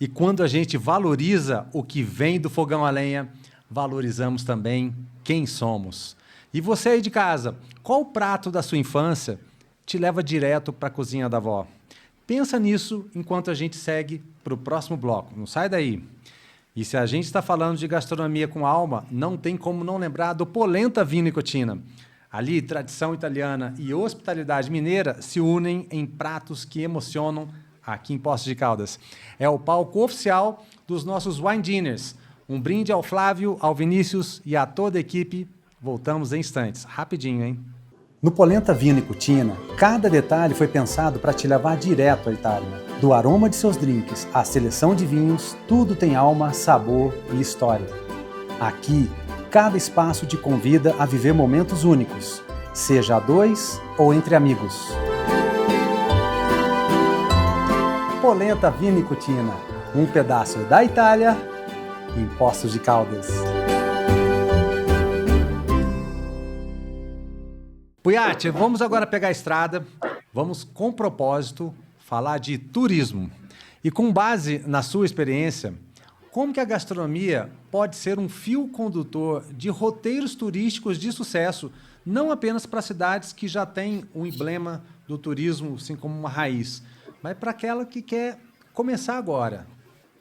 E quando a gente valoriza o que vem do fogão a lenha, valorizamos também quem somos. E você aí de casa, qual prato da sua infância te leva direto para a cozinha da avó? Pensa nisso enquanto a gente segue para o próximo bloco. Não sai daí. E se a gente está falando de gastronomia com alma, não tem como não lembrar do Polenta Vino e Cucina. Ali, tradição italiana e hospitalidade mineira se unem em pratos que emocionam aqui em Poços de Caldas. É o palco oficial dos nossos Wine Dinners. Um brinde ao Flávio, ao Vinícius e a toda a equipe. Voltamos em instantes. Rapidinho, hein? No Polenta Vino e Cucina, cada detalhe foi pensado para te levar direto à Itália. Do aroma de seus drinks à seleção de vinhos, tudo tem alma, sabor e história. Aqui, cada espaço te convida a viver momentos únicos, seja a dois ou entre amigos. Polenta Vino e Cucina, um pedaço da Itália em Poços de Caldas. Puiati, vamos agora pegar a estrada, vamos com propósito falar de turismo. E com base na sua experiência, como que a gastronomia pode ser um fio condutor de roteiros turísticos de sucesso, não apenas para cidades que já têm um emblema do turismo, assim como uma raiz, mas para aquela que quer começar agora?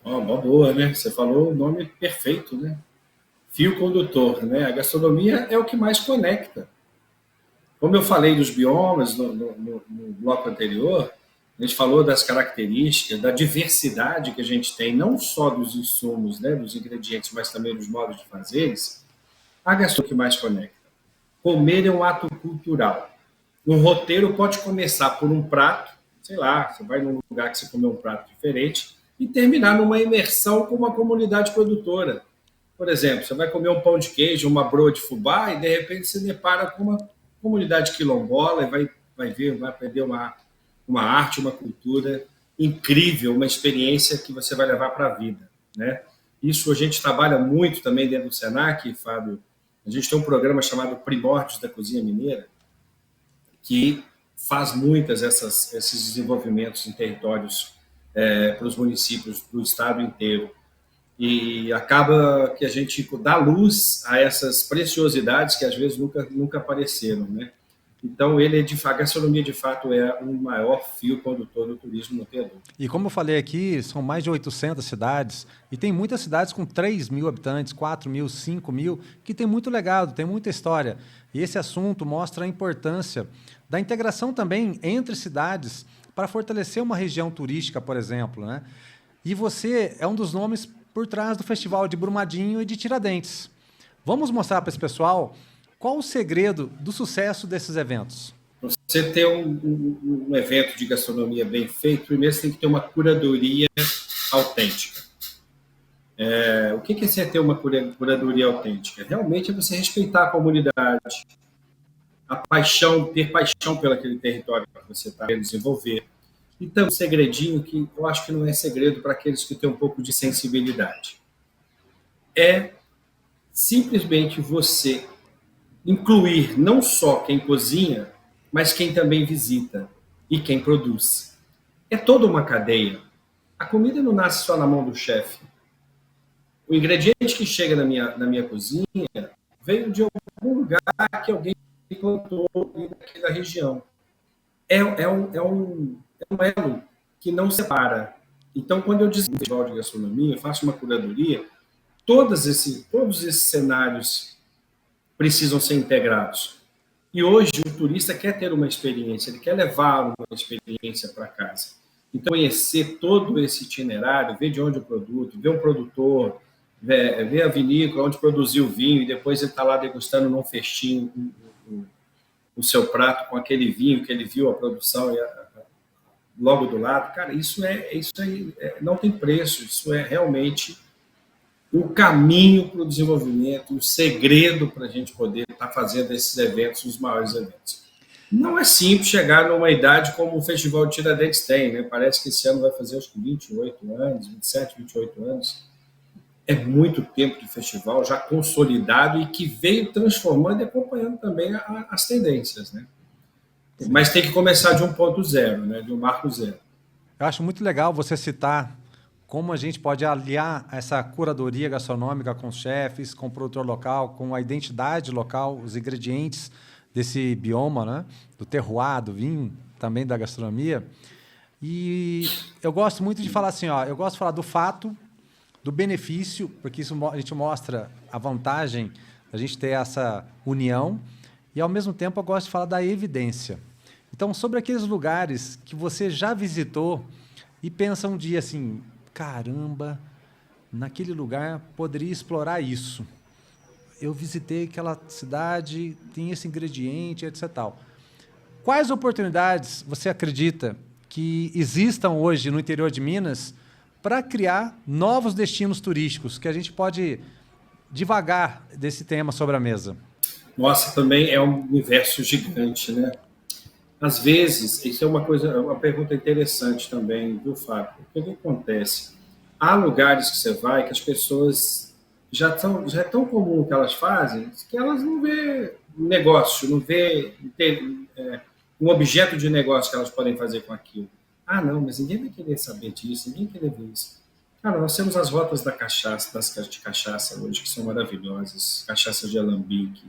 Uma boa, né? Você falou o nome perfeito, né? Fio condutor, né? A gastronomia é o que mais conecta. Como eu falei dos biomas no bloco anterior, a gente falou das características, da diversidade que a gente tem, não só dos insumos, né, dos ingredientes, mas também dos modos de fazeres. A gastronomia é o que mais conecta. Comer é um ato cultural. Um roteiro pode começar por um prato, sei lá, você vai num lugar que você comeu um prato diferente, e terminar numa imersão com uma comunidade produtora. Por exemplo, você vai comer um pão de queijo, uma broa de fubá, e de repente se depara com uma comunidade quilombola e vai aprender uma arte, uma cultura incrível, uma experiência que você vai levar para a vida, né? Isso a gente trabalha muito também dentro do Senac, Fábio. A gente tem um programa chamado Primórdios da Cozinha Mineira, que faz esses desenvolvimentos em territórios para os municípios do estado inteiro. E acaba que a gente dá luz a essas preciosidades que às vezes nunca apareceram, né? Então, a gastronomia de fato é o maior fio condutor do turismo no Peru. E como eu falei aqui, são mais de 800 cidades, e tem muitas cidades com 3 mil habitantes, 4 mil, 5 mil, que tem muito legado, tem muita história. E esse assunto mostra a importância da integração também entre cidades para fortalecer uma região turística, por exemplo, né? E você é um dos nomes por trás do Festival de Brumadinho e de Tiradentes. Vamos mostrar para esse pessoal qual o segredo do sucesso desses eventos. Para você ter um evento de gastronomia bem feito, primeiro você tem que ter uma curadoria autêntica. O que é ter uma curadoria autêntica? Realmente é você respeitar a comunidade, ter paixão pelo aquele território que você está querendo desenvolver. Então, um segredinho que eu acho que não é segredo para aqueles que têm um pouco de sensibilidade. É simplesmente você incluir não só quem cozinha, mas quem também visita e quem produz. É toda uma cadeia. A comida não nasce só na mão do chefe. O ingrediente que chega na minha cozinha veio de algum lugar que alguém plantou aqui da região. É um elo que não separa. Então, quando eu desenvolvo de gastronomia, eu faço uma curadoria, todos esses cenários precisam ser integrados. E hoje o turista quer ter uma experiência, ele quer levar uma experiência para casa. Então, conhecer todo esse itinerário, ver de onde o produto, ver um produtor, ver a vinícola onde produziu o vinho, e depois ele está lá degustando num festim o seu prato com aquele vinho que ele viu a produção logo do lado. Cara, isso aí não tem preço, isso é realmente o caminho para o desenvolvimento, o segredo para a gente poder estar fazendo esses eventos, os maiores eventos. Não é simples chegar numa idade como o Festival de Tiradentes tem, né? Parece que esse ano vai fazer, acho que 28 anos, 27, 28 anos. É muito tempo de festival já consolidado e que veio transformando e acompanhando também as tendências, né? Sim. Mas tem que começar de um ponto zero, né? De um marco zero. Eu acho muito legal você citar como a gente pode aliar essa curadoria gastronômica com os chefes, com o produtor local, com a identidade local, os ingredientes desse bioma, né? Do terroir, do vinho, também da gastronomia. E eu gosto muito de falar assim, ó, eu gosto de falar do fato, do benefício, porque isso a gente mostra a vantagem da gente ter essa união, e ao mesmo tempo eu gosto de falar da evidência. Então, sobre aqueles lugares que você já visitou e pensa um dia assim, caramba, naquele lugar poderia explorar isso. Eu visitei aquela cidade, tem esse ingrediente, etc. Tal. Quais oportunidades você acredita que existam hoje no interior de Minas para criar novos destinos turísticos que a gente pode divagar desse tema sobre a mesa? Nossa, também é um universo gigante, né? Às vezes, isso é uma pergunta interessante também, viu, Fábio? O que acontece? Há lugares que você vai que as pessoas já é tão comum o que elas fazem que elas não vê negócio, não vê um objeto de negócio que elas podem fazer com aquilo. Ah, não, mas ninguém vai querer saber disso, ninguém vai querer ver isso. Cara, nós temos as rotas da cachaça, de cachaça hoje, que são maravilhosas, cachaça de alambique,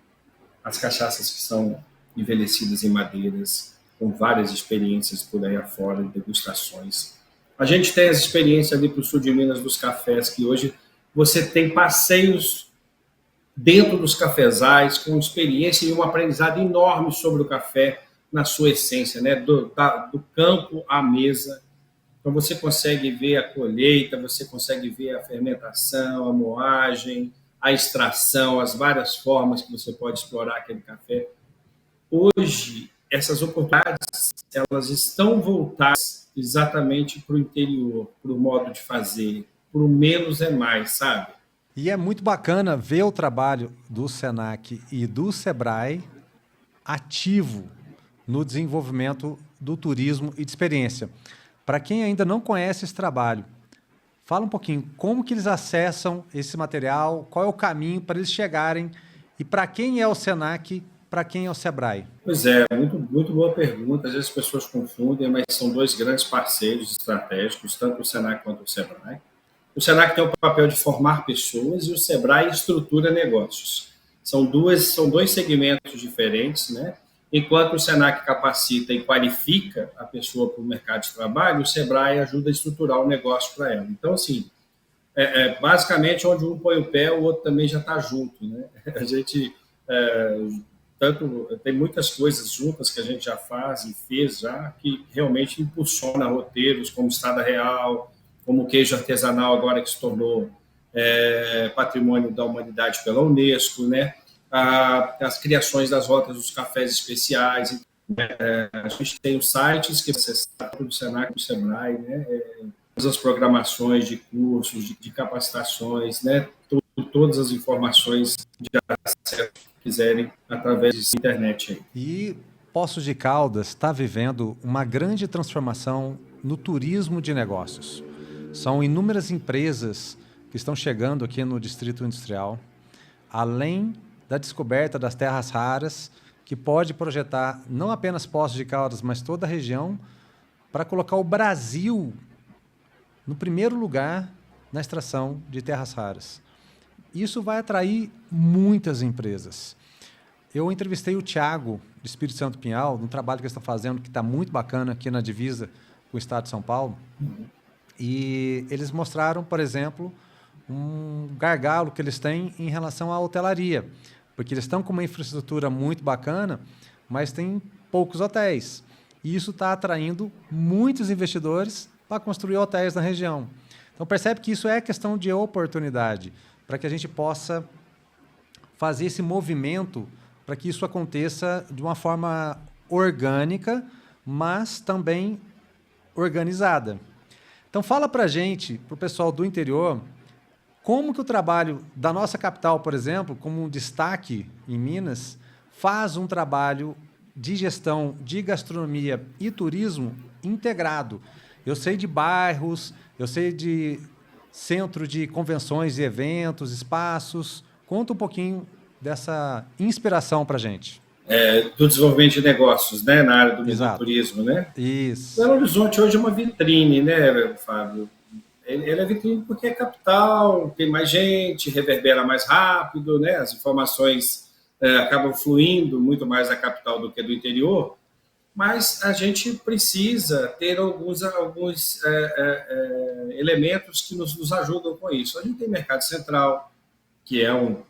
as cachaças que são envelhecidas em madeiras, com várias experiências por aí afora, degustações. A gente tem as experiências ali para o sul de Minas dos cafés, que hoje você tem passeios dentro dos cafezais, com experiência e um aprendizado enorme sobre o café na sua essência, né? Do campo à mesa. Então você consegue ver a colheita, você consegue ver a fermentação, a moagem, a extração, as várias formas que você pode explorar aquele café. Hoje, essas oportunidades, elas estão voltadas exatamente para o interior, para o modo de fazer, para o menos é mais, sabe? E é muito bacana ver o trabalho do Senac e do Sebrae ativo no desenvolvimento do turismo e de experiência. Para quem ainda não conhece esse trabalho, fala um pouquinho como que eles acessam esse material, qual é o caminho para eles chegarem e para quem é o Senac, para quem é o Sebrae. Pois é, muito boa pergunta. Às vezes as pessoas confundem, mas são dois grandes parceiros estratégicos, tanto o Senac quanto o Sebrae. O Senac tem o papel de formar pessoas e o Sebrae estrutura negócios. São dois segmentos diferentes, né? Enquanto o Senac capacita e qualifica a pessoa para o mercado de trabalho, o Sebrae ajuda a estruturar o negócio para ela. Então, assim, basicamente onde um põe o pé, o outro também já está junto, né? A gente tem muitas coisas juntas que a gente já faz e fez já que realmente impulsiona roteiros como Estrada Real, como o queijo artesanal agora que se tornou patrimônio da humanidade pela Unesco, né? As criações das rotas dos cafés especiais. A gente tem os sites que você sabe do Senac, do Sebrae, né? Todas as programações de cursos, de capacitações, né? Todas as informações de acesso que quiserem através da internet. E Poços de Caldas está vivendo uma grande transformação no turismo de negócios. São inúmeras empresas que estão chegando aqui no Distrito Industrial, além da descoberta das terras raras, que pode projetar não apenas Poços de Caldas, mas toda a região, para colocar o Brasil no primeiro lugar na extração de terras raras. Isso vai atrair muitas empresas. Eu entrevistei o Thiago, do Espírito Santo Pinhal, num trabalho que eles estão fazendo, que está muito bacana aqui na divisa com o estado de São Paulo, e eles mostraram, por exemplo, um gargalo que eles têm em relação à hotelaria, porque eles estão com uma infraestrutura muito bacana, mas tem poucos hotéis. E isso está atraindo muitos investidores para construir hotéis na região. Então, percebe que isso é questão de oportunidade, para que a gente possa fazer esse movimento para que isso aconteça de uma forma orgânica, mas também organizada. Então, fala para a gente, para o pessoal do interior, Como que o trabalho da nossa capital, por exemplo, como um destaque em Minas, faz um trabalho de gestão de gastronomia e turismo integrado? Eu sei de bairros, eu sei de centro de convenções e eventos, espaços. Conta um pouquinho dessa inspiração para a gente. Do desenvolvimento de negócios, né, na área do Exato. turismo, né? Isso. Belo Horizonte hoje é uma vitrine, né, Fábio? Ele é vitrine porque é capital, tem mais gente, reverbera mais rápido, né? As informações acabam fluindo muito mais da capital do que do interior, mas a gente precisa ter alguns elementos que nos ajudam com isso. A gente tem Mercado Central, que é um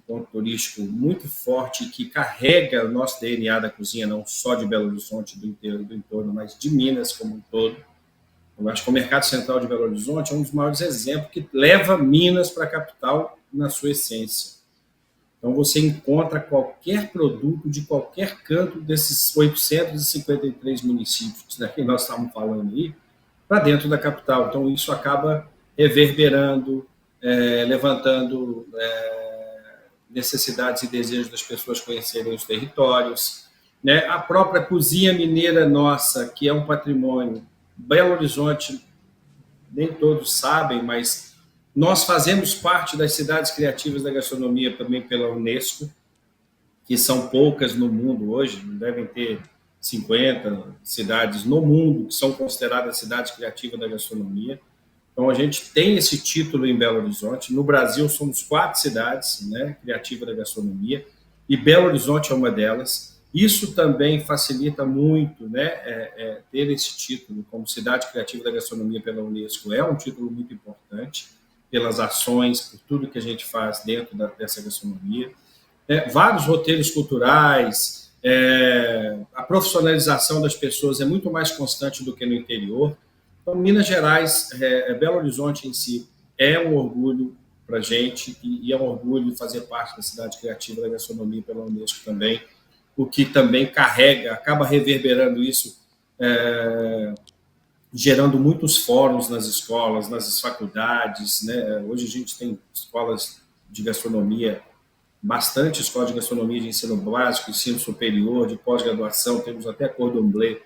ponto turístico muito forte que carrega o nosso DNA da cozinha, não só de Belo Horizonte, do entorno, mas de Minas como um todo. Eu acho que o Mercado Central de Belo Horizonte é um dos maiores exemplos que leva Minas para a capital na sua essência. Então, você encontra qualquer produto de qualquer canto desses 853 municípios que nós estamos falando aí, para dentro da capital. Então, isso acaba reverberando, levantando necessidades e desejos das pessoas conhecerem os territórios. Né? A própria cozinha mineira nossa, que é um patrimônio, Belo Horizonte, nem todos sabem, mas nós fazemos parte das cidades criativas da gastronomia também pela Unesco, que são poucas no mundo hoje, devem ter 50 cidades no mundo que são consideradas cidades criativas da gastronomia. Então, a gente tem esse título em Belo Horizonte. No Brasil, somos 4 cidades, né, criativas da gastronomia, e Belo Horizonte é uma delas. Isso também facilita muito, né, ter esse título como cidade criativa da gastronomia pela Unesco. É um título muito importante pelas ações, por tudo que a gente faz dentro dessa gastronomia. Vários roteiros culturais, a profissionalização das pessoas é muito mais constante do que no interior. Então, Minas Gerais, Belo Horizonte em si, é um orgulho para a gente e é um orgulho fazer parte da cidade criativa da gastronomia pela Unesco também, o que também carrega, acaba reverberando isso, gerando muitos fóruns nas escolas, nas faculdades. Né? Hoje a gente tem escolas de gastronomia, bastante escola de gastronomia de ensino básico, ensino superior, de pós-graduação, temos até Cordon Bleu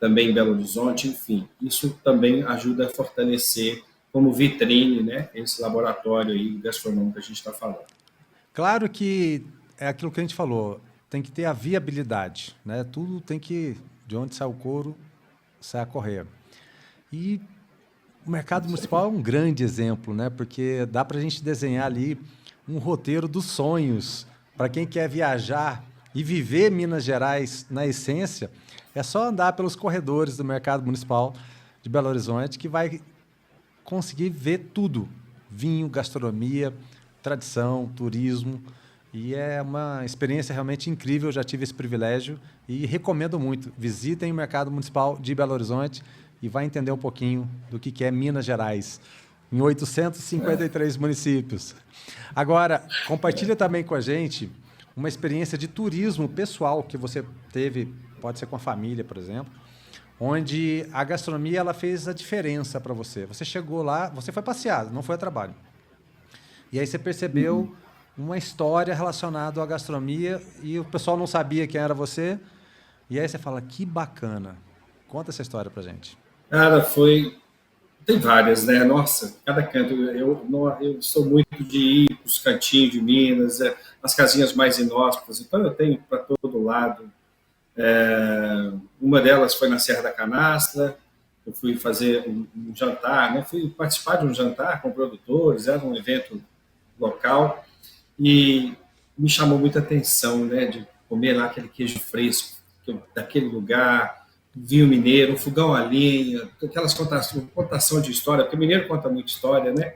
também em Belo Horizonte, enfim, isso também ajuda a fortalecer como vitrine, né, esse laboratório aí gastronômico que a gente está falando. Claro que é aquilo que a gente falou, tem que ter a viabilidade, né? Tudo tem que, de onde sai o couro, sai a correr. E o mercado municipal é um grande exemplo, né? Porque dá para a gente desenhar ali um roteiro dos sonhos para quem quer viajar e viver Minas Gerais na essência. É só andar pelos corredores do mercado municipal de Belo Horizonte que vai conseguir ver tudo: vinho, gastronomia, tradição, turismo. E é uma experiência realmente incrível. Eu já tive esse privilégio e recomendo muito. Visitem o mercado municipal de Belo Horizonte e vai entender um pouquinho do que é Minas Gerais, em 853 municípios. Agora, compartilha também com a gente uma experiência de turismo pessoal que você teve, pode ser com a família, por exemplo, onde a gastronomia ela fez a diferença para você. Você chegou lá, você foi passear, não foi a trabalho. E aí você percebeu uma história relacionada à gastronomia e o pessoal não sabia quem era você. E aí você fala, que bacana. Conta essa história pra gente. Cara, tem várias, né? Nossa, cada canto. Eu sou muito de ir para os cantinhos de Minas, as casinhas mais inóspitas, então eu tenho para todo lado. Uma delas foi na Serra da Canastra, eu fui fazer um jantar, né? Fui participar de um jantar com produtores, era um evento local, e me chamou muita atenção, né? De comer lá aquele queijo fresco daquele lugar, vinho mineiro, um fogão a lenha, aquelas contação de história, porque o mineiro conta muita história, né?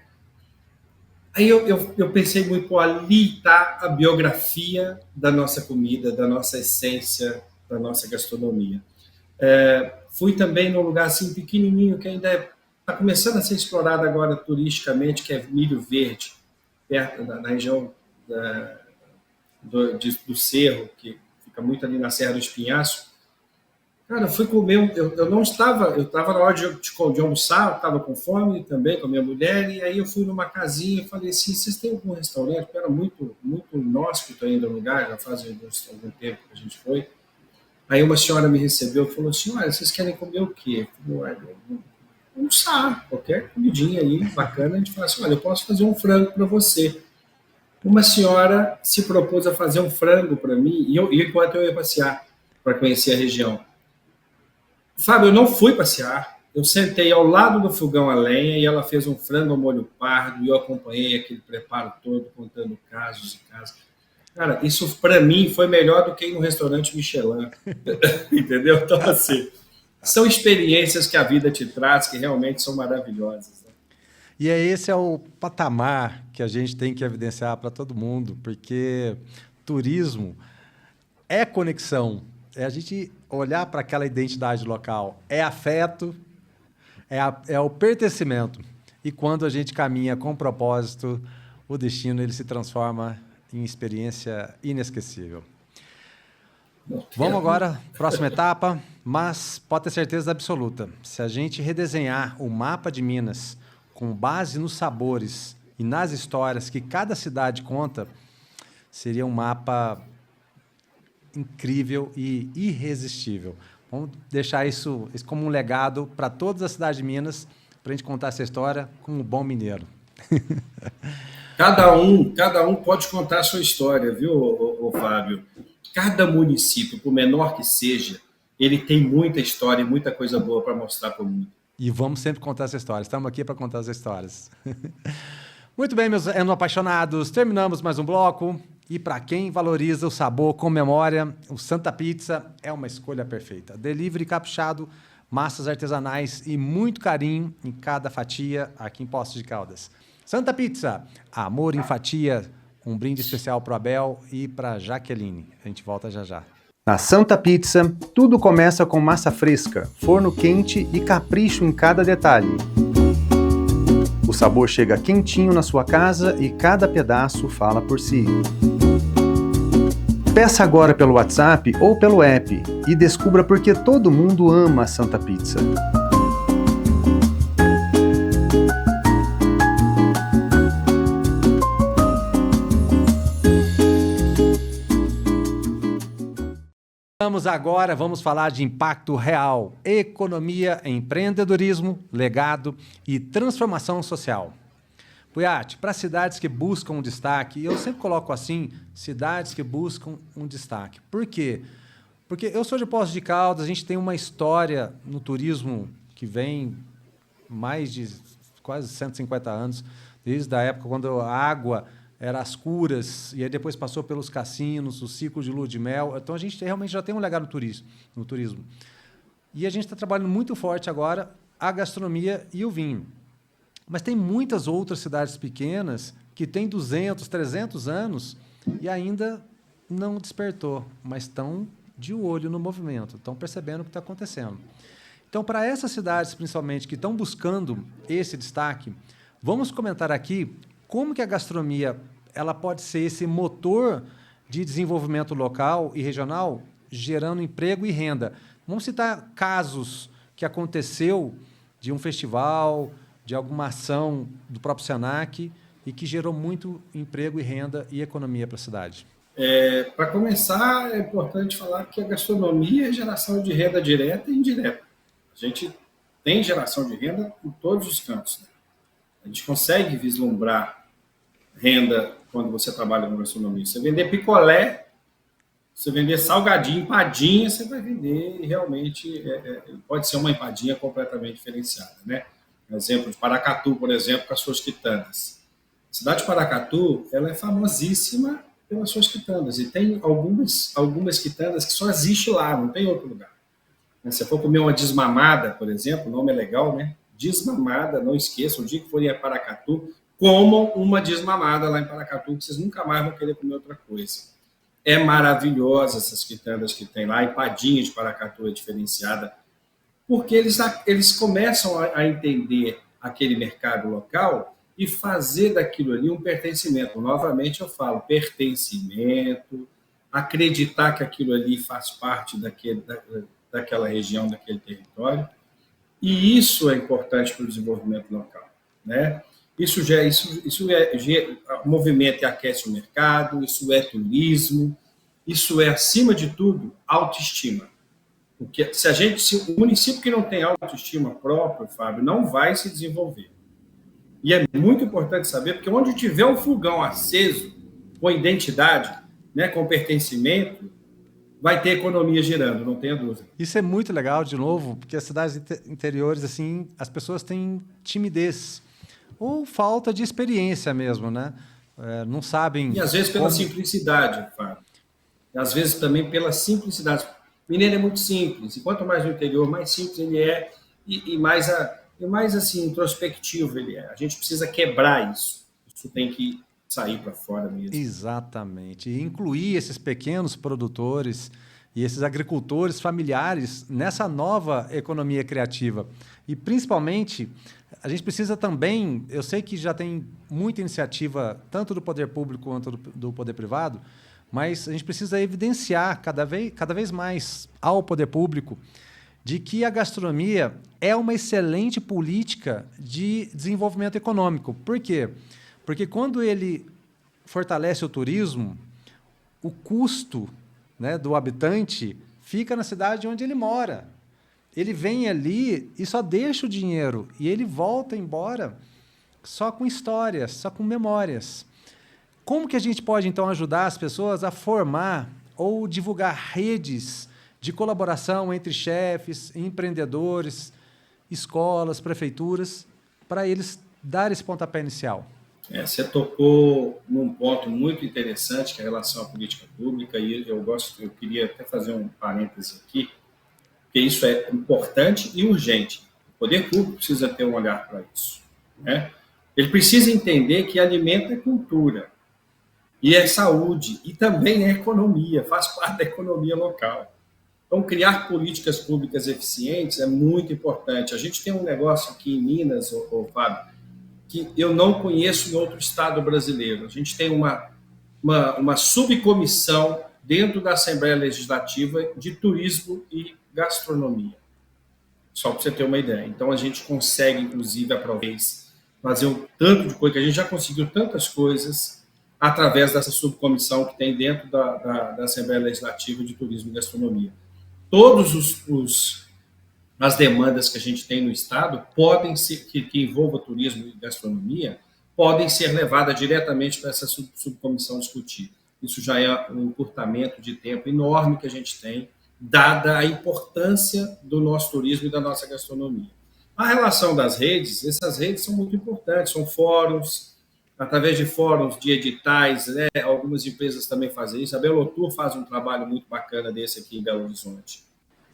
Aí eu pensei muito, pô, ali está a biografia da nossa comida, da nossa essência, da nossa gastronomia. Fui também num lugar assim pequenininho, que ainda está começando a ser explorado agora turisticamente, que é Milho Verde, perto na região do Cerro, que fica muito ali na Serra do Espinhaço. Cara, eu fui comer, eu não estava, eu estava na hora de almoçar, eu estava com fome também, com a minha mulher, e aí eu fui numa casinha e falei assim, vocês têm algum restaurante? Porque era muito, muito inóspito ainda o lugar, já faz algum tempo que a gente foi. Aí uma senhora me recebeu e falou assim, olha, vocês querem comer o quê? Eu falei, olha, almoçar, qualquer comidinha aí, bacana, a gente fala assim, olha, eu posso fazer um frango para você. Uma senhora se propôs a fazer um frango para mim, e enquanto eu ia passear, para conhecer a região. Fábio, eu não fui passear. Eu sentei ao lado do fogão a lenha e ela fez um frango ao molho pardo e eu acompanhei aquele preparo todo, contando casos e casos. Cara, isso para mim foi melhor do que ir no restaurante Michelin. Entendeu? Então, assim, são experiências que a vida te traz que realmente são maravilhosas. Né? E esse é o patamar que a gente tem que evidenciar para todo mundo, porque turismo é conexão, é a gente olhar para aquela identidade local, é afeto, é o pertencimento. E quando a gente caminha com propósito, o destino ele se transforma em experiência inesquecível. Vamos agora, próxima etapa, mas pode ter certeza absoluta, se a gente redesenhar o mapa de Minas com base nos sabores e nas histórias que cada cidade conta, seria um mapa incrível e irresistível. Vamos deixar isso como um legado para todas as cidades de Minas, para a gente contar essa história como um bom mineiro. Cada um pode contar a sua história, viu, Fábio? Cada município, por menor que seja, ele tem muita história e muita coisa boa para mostrar para o mundo. E vamos sempre contar essa história. Estamos aqui para contar as histórias. Muito bem, meus apaixonados. Terminamos mais um bloco. E para quem valoriza o sabor com memória, o Santa Pizza é uma escolha perfeita. Delivery caprichado, massas artesanais e muito carinho em cada fatia aqui em Poços de Caldas. Santa Pizza, amor em fatia. Um brinde especial para o Abel e para Jaqueline. A gente volta já já. Na Santa Pizza, tudo começa com massa fresca, forno quente e capricho em cada detalhe. O sabor chega quentinho na sua casa e cada pedaço fala por si. Peça agora pelo WhatsApp ou pelo app e descubra por que todo mundo ama a Santa Pizza. Vamos falar de impacto real, economia, empreendedorismo, legado e transformação social. Puyat, para cidades que buscam um destaque, e eu sempre coloco assim, cidades que buscam um destaque. Por quê? Porque eu sou de Poços de Caldas, a gente tem uma história no turismo que vem mais de quase 150 anos, desde a época quando a água era as curas, e aí depois passou pelos cassinos, o ciclo de lua de mel. Então, a gente realmente já tem um legado no turismo. E a gente está trabalhando muito forte agora a gastronomia e o vinho. Mas tem muitas outras cidades pequenas que têm 200, 300 anos e ainda não despertou, mas estão de olho no movimento, estão percebendo o que está acontecendo. Então, para essas cidades, principalmente, que estão buscando esse destaque, vamos comentar aqui como que a gastronomia ela pode ser esse motor de desenvolvimento local e regional, gerando emprego e renda. Vamos citar casos que aconteceu de um festival, de alguma ação do próprio Senac e que gerou muito emprego e renda e economia para a cidade. Para começar, é importante falar que a gastronomia é geração de renda direta e indireta. A gente tem geração de renda em todos os cantos. Né? A gente consegue vislumbrar renda quando você trabalha na gastronomia. Você vender picolé, você vender salgadinho, empadinha, você vai vender e realmente pode ser uma empadinha completamente diferenciada. Né? Um exemplo de Paracatu, por exemplo, com as suas quitandas. A cidade de Paracatu ela é famosíssima pelas suas quitandas e tem algumas quitandas que só existe lá, não tem outro lugar. Se você for comer uma desmamada, por exemplo, o nome é legal, né? Desmamada, não esqueçam, o dia que forem a Paracatu, comam uma desmamada lá em Paracatu, que vocês nunca mais vão querer comer outra coisa. É maravilhosa essas quitandas que tem lá, a empadinha de Paracatu é diferenciada, porque eles começam a entender aquele mercado local e fazer daquilo ali um pertencimento. Novamente eu falo, pertencimento, acreditar que aquilo ali faz parte daquela região, daquele território, e isso é importante para o desenvolvimento local, né? Movimenta e aquece o mercado, isso é turismo, isso é, acima de tudo, autoestima. Porque se o município que não tem autoestima própria, Fábio, não vai se desenvolver. E é muito importante saber, porque onde tiver um fogão aceso, com identidade, né, com pertencimento, vai ter economia girando, não tenha dúvida. Isso é muito legal, de novo, porque as cidades interiores, assim, as pessoas têm timidez ou falta de experiência mesmo, né? Não sabem. E às vezes pela simplicidade, Fábio. E às vezes também pela simplicidade. Mineiro é muito simples, e quanto mais no interior, mais simples ele é e mais assim, introspectivo ele é. A gente precisa quebrar isso. Isso tem que sair para fora mesmo. Exatamente. E incluir esses pequenos produtores e esses agricultores familiares nessa nova economia criativa. E, principalmente, a gente precisa também, eu sei que já tem muita iniciativa, tanto do poder público quanto do poder privado, mas a gente precisa evidenciar cada vez mais ao poder público de que a gastronomia é uma excelente política de desenvolvimento econômico. Por quê? Porque quando ele fortalece o turismo, o custo, né, do habitante fica na cidade onde ele mora. Ele vem ali e só deixa o dinheiro e ele volta embora só com histórias, só com memórias. Como que a gente pode, então, ajudar as pessoas a formar ou divulgar redes de colaboração entre chefes, empreendedores, escolas, prefeituras, para eles dar esse pontapé inicial? Você tocou num ponto muito interessante, que é a relação à política pública, e eu queria até fazer um parêntese aqui, porque isso é importante e urgente. O poder público precisa ter um olhar para isso, né? Ele precisa entender que alimento é cultura, e é saúde, e também é economia, faz parte da economia local. Então, criar políticas públicas eficientes é muito importante. A gente tem um negócio aqui em Minas, Fábio, que eu não conheço em outro estado brasileiro. A gente tem uma subcomissão dentro da Assembleia Legislativa de turismo e gastronomia. Só para você ter uma ideia. Então, a gente consegue, inclusive, aproveitar, fazer um tanto de coisa, que a gente já conseguiu tantas coisas através dessa subcomissão que tem dentro da Assembleia Legislativa de Turismo e Gastronomia. Todas as demandas que a gente tem no Estado podem ser, que envolvam turismo e gastronomia, podem ser levadas diretamente para essa subcomissão discutir. Isso já é um encurtamento de tempo enorme que a gente tem, dada a importância do nosso turismo e da nossa gastronomia. A relação das redes, essas redes são muito importantes, são fóruns, através de fóruns, de editais, né? Algumas empresas também fazem isso. A Belotur faz um trabalho muito bacana desse aqui em Belo Horizonte.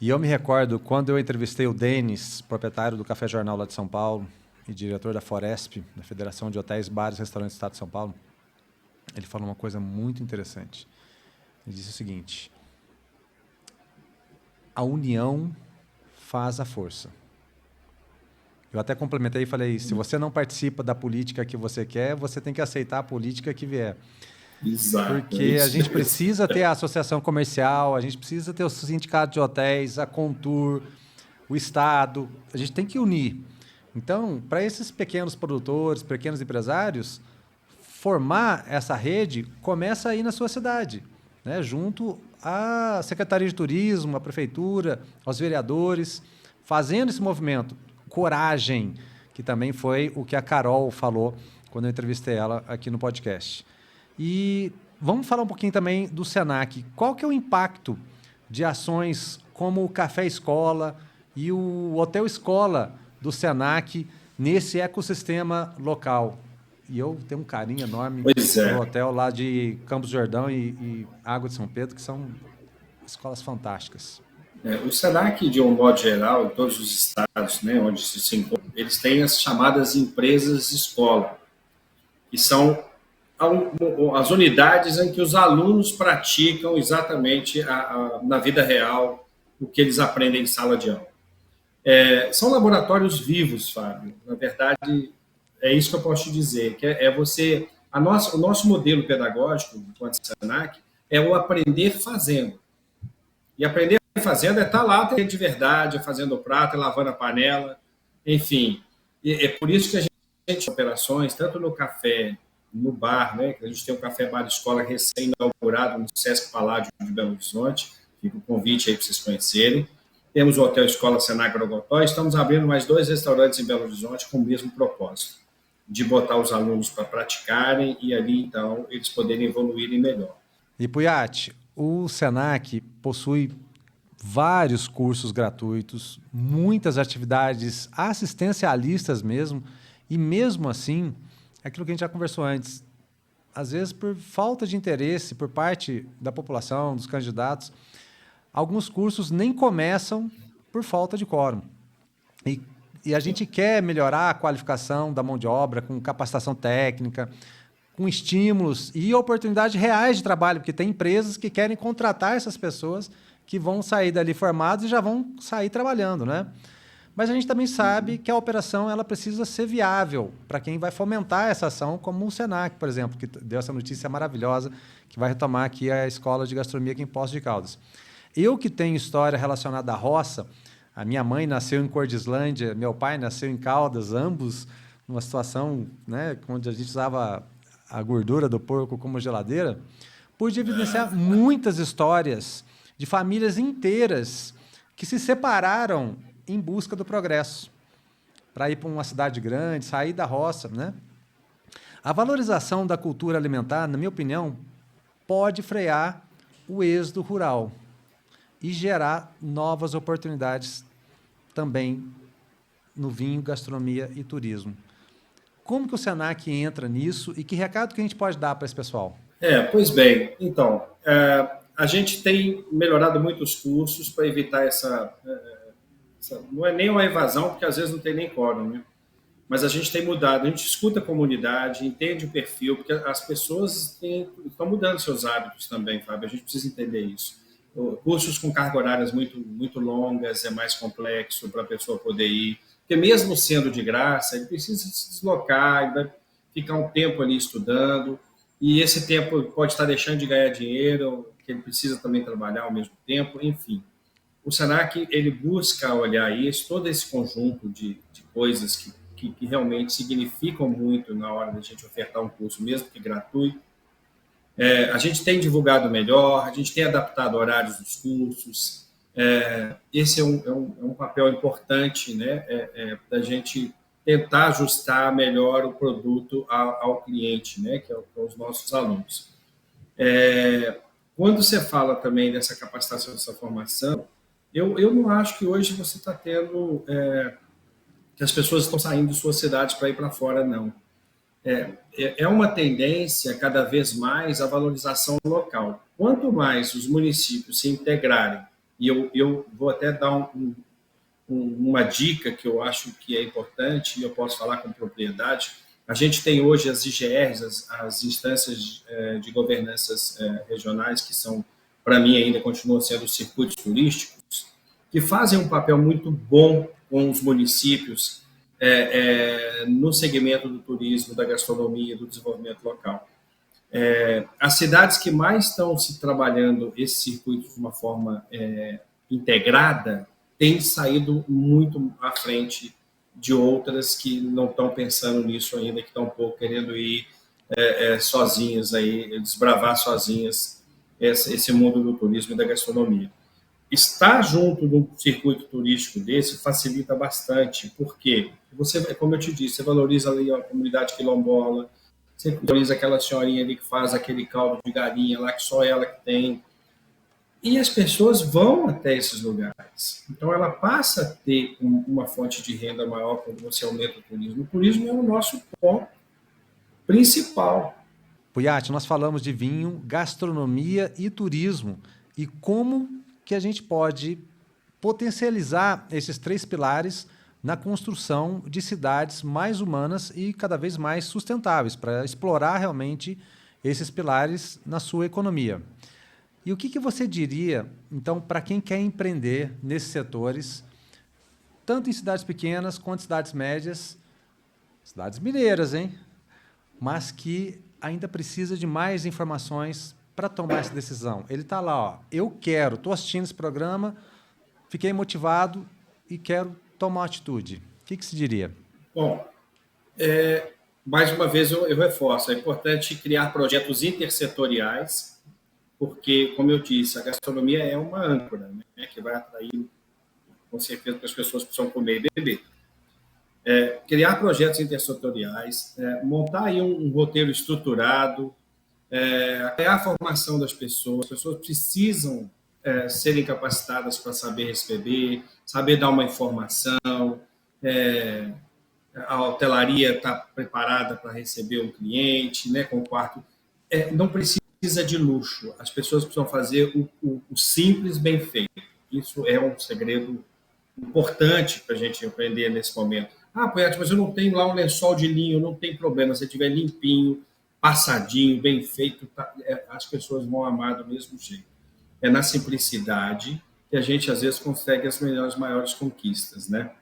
E eu me recordo, quando eu entrevistei o Denis, proprietário do Café Jornal lá de São Paulo e diretor da Foresp, da Federação de Hotéis, Bares e Restaurantes do Estado de São Paulo, ele falou uma coisa muito interessante. Ele disse o seguinte: a união faz a força. Eu até complementei e falei, se você não participa da política que você quer, você tem que aceitar a política que vier. Exato. Porque a gente precisa ter a associação comercial, a gente precisa ter o sindicato de hotéis, a Contur, o Estado, a gente tem que unir. Então, para esses pequenos produtores, pequenos empresários, formar essa rede começa aí na sua cidade, né? Junto à Secretaria de Turismo, à Prefeitura, aos vereadores, fazendo esse movimento. Coragem, que também foi o que a Carol falou quando eu entrevistei ela aqui no podcast. E vamos falar um pouquinho também do Senac. Qual que é o impacto de ações como o Café Escola e o Hotel Escola do Senac nesse ecossistema local? E eu tenho um carinho enorme no hotel lá de Campos do Jordão e Água de São Pedro, que são escolas fantásticas. O Senac, de um modo geral, em todos os estados, né, onde se encontra, eles têm as chamadas empresas escola, que são as unidades em que os alunos praticam exatamente na vida real o que eles aprendem em sala de aula. São laboratórios vivos, Fábio. Na verdade, é isso que eu posso te dizer, que o nosso modelo pedagógico, enquanto Senac, é o aprender fazendo. E aprender fazendo é estar lá de verdade, fazendo o prato, lavando a panela, enfim. E é por isso que a gente tem operações, tanto no café, no bar, né? A gente tem um café bar escola recém-inaugurado no Sesc Paládio de Belo Horizonte, fica o convite aí para vocês conhecerem. Temos o Hotel Escola Senac Grogotó, estamos abrindo mais 2 restaurantes em Belo Horizonte com o mesmo propósito, de botar os alunos para praticarem e ali, então, eles poderem evoluírem melhor. E, Puyat, o Senac possui vários cursos gratuitos, muitas atividades assistencialistas mesmo, e mesmo assim, é aquilo que a gente já conversou antes, às vezes por falta de interesse por parte da população, dos candidatos, alguns cursos nem começam por falta de quórum. E a gente quer melhorar a qualificação da mão de obra com capacitação técnica, com estímulos e oportunidades reais de trabalho, porque tem empresas que querem contratar essas pessoas que vão sair dali formados e já vão sair trabalhando, né? Mas a gente também sabe que a operação ela precisa ser viável para quem vai fomentar essa ação, como o Senac, por exemplo, que deu essa notícia maravilhosa, que vai retomar aqui a Escola de Gastronomia aqui em Poços de Caldas. Eu que tenho história relacionada à roça, a minha mãe nasceu em Cordislândia, meu pai nasceu em Caldas, ambos numa situação, né, onde a gente usava a gordura do porco como geladeira, pude evidenciar muitas histórias de famílias inteiras que se separaram em busca do progresso, para ir para uma cidade grande, sair da roça, né? A valorização da cultura alimentar, na minha opinião, pode frear o êxodo rural e gerar novas oportunidades também no vinho, gastronomia e turismo. Como que o Senac entra nisso e que recado que a gente pode dar para esse pessoal? Pois bem, então, a gente tem melhorado muito os cursos para evitar não é nem uma evasão, porque às vezes não tem nem quórum, né? Mas a gente tem mudado, a gente escuta a comunidade, entende o perfil, porque as pessoas estão mudando seus hábitos também, Fábio, a gente precisa entender isso. Cursos com cargas horárias muito longas, é mais complexo para a pessoa poder ir, porque mesmo sendo de graça, ele precisa se deslocar, ele vai ficar um tempo ali estudando, e esse tempo pode estar deixando de ganhar dinheiro, que ele precisa também trabalhar ao mesmo tempo, enfim. O Senac, ele busca olhar isso, todo esse conjunto de coisas que realmente significam muito na hora da gente ofertar um curso, mesmo que gratuito. A gente tem divulgado melhor, a gente tem adaptado horários dos cursos. Esse é um papel importante, né, da gente tentar ajustar melhor o produto ao cliente, né, que são os nossos alunos. Quando você fala também dessa capacitação, dessa formação, eu não acho que hoje você está tendo que as pessoas estão saindo de suas cidades para ir para fora, não. É uma tendência cada vez mais a valorização local. Quanto mais os municípios se integrarem, e eu vou até dar uma dica que eu acho que é importante, e eu posso falar com propriedade, a gente tem hoje as IGRs, as instâncias de governanças regionais, que são, para mim, ainda continuam sendo os circuitos turísticos, que fazem um papel muito bom com os municípios no segmento do turismo, da gastronomia, do desenvolvimento local. As cidades que mais estão se trabalhando esse circuito de uma forma integrada têm saído muito à frente de outras que não estão pensando nisso ainda, que estão um pouco querendo ir sozinhas, aí, desbravar sozinhas esse mundo do turismo e da gastronomia. Estar junto de um circuito turístico desse facilita bastante, porque você, como eu te disse, você valoriza ali a comunidade quilombola, você valoriza aquela senhorinha ali que faz aquele caldo de galinha lá, que só ela que tem. E as pessoas vão até esses lugares. Então, ela passa a ter uma fonte de renda maior quando você aumenta o turismo. O turismo é o nosso ponto principal. Puyat, nós falamos de vinho, gastronomia e turismo. E como que a gente pode potencializar esses 3 pilares na construção de cidades mais humanas e cada vez mais sustentáveis, para explorar realmente esses pilares na sua economia. E o que você diria, então, para quem quer empreender nesses setores, tanto em cidades pequenas quanto em cidades médias, cidades mineiras, hein? Mas que ainda precisa de mais informações para tomar essa decisão? Ele está lá, ó, eu quero, estou assistindo esse programa, fiquei motivado e quero tomar uma atitude. O que se diria? Bom, mais uma vez eu reforço, é importante criar projetos intersetoriais, porque, como eu disse, a gastronomia é uma âncora, né, que vai atrair, com certeza, que as pessoas precisam comer e beber. Criar projetos intersetoriais, montar aí um roteiro estruturado, criar a formação das pessoas. As pessoas precisam serem capacitadas para saber receber, saber dar uma informação, a hotelaria está preparada para receber um cliente, né, com o quarto. Não precisa de luxo, as pessoas precisam fazer o simples bem feito. Isso é um segredo importante para a gente aprender nesse momento. Poeta, mas eu não tenho lá um lençol de linho, não tem problema, se tiver limpinho, passadinho, bem feito, as pessoas vão amar do mesmo jeito. É na simplicidade que a gente, às vezes, consegue as maiores conquistas, né?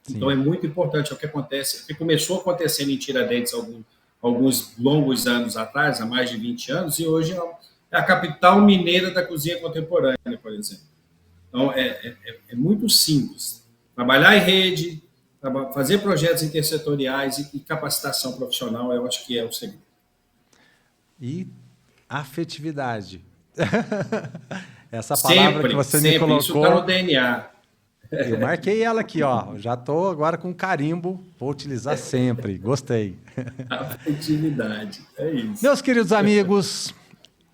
Sim. Então, é muito importante. É o que acontece, que começou acontecendo em Tiradentes alguns longos anos atrás, há mais de 20 anos, e hoje é a capital mineira da cozinha contemporânea, por exemplo. Então, é muito simples. Trabalhar em rede, fazer projetos intersetoriais e capacitação profissional, eu acho que é o segredo. E afetividade. Essa palavra sempre, que você me colocou. Isso está no DNA. Eu marquei ela aqui, ó. Já estou agora com carimbo. Vou utilizar sempre. Gostei. Afetividade. É isso. Meus queridos amigos,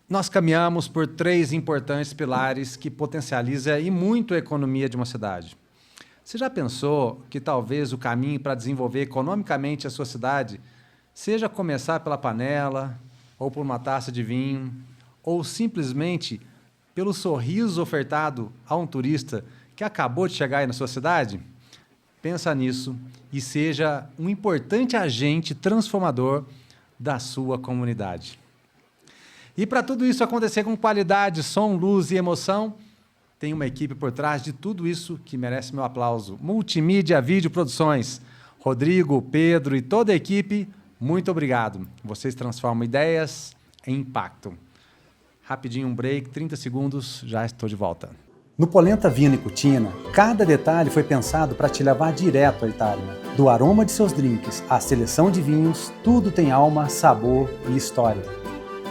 nós caminhamos por 3 importantes pilares que potencializam e muito a economia de uma cidade. Você já pensou que talvez o caminho para desenvolver economicamente a sua cidade seja começar pela panela, ou por uma taça de vinho, ou simplesmente pelo sorriso ofertado a um turista que acabou de chegar aí na sua cidade? Pensa nisso e seja um importante agente transformador da sua comunidade. E para tudo isso acontecer com qualidade, som, luz e emoção, tem uma equipe por trás de tudo isso que merece meu aplauso. Multimídia Vídeo Produções. Rodrigo, Pedro e toda a equipe, muito obrigado. Vocês transformam ideias em impacto. Rapidinho um break, 30 segundos, já estou de volta. No Polenta Vino e Cucina, cada detalhe foi pensado para te levar direto à Itália. Do aroma de seus drinks à seleção de vinhos, tudo tem alma, sabor e história.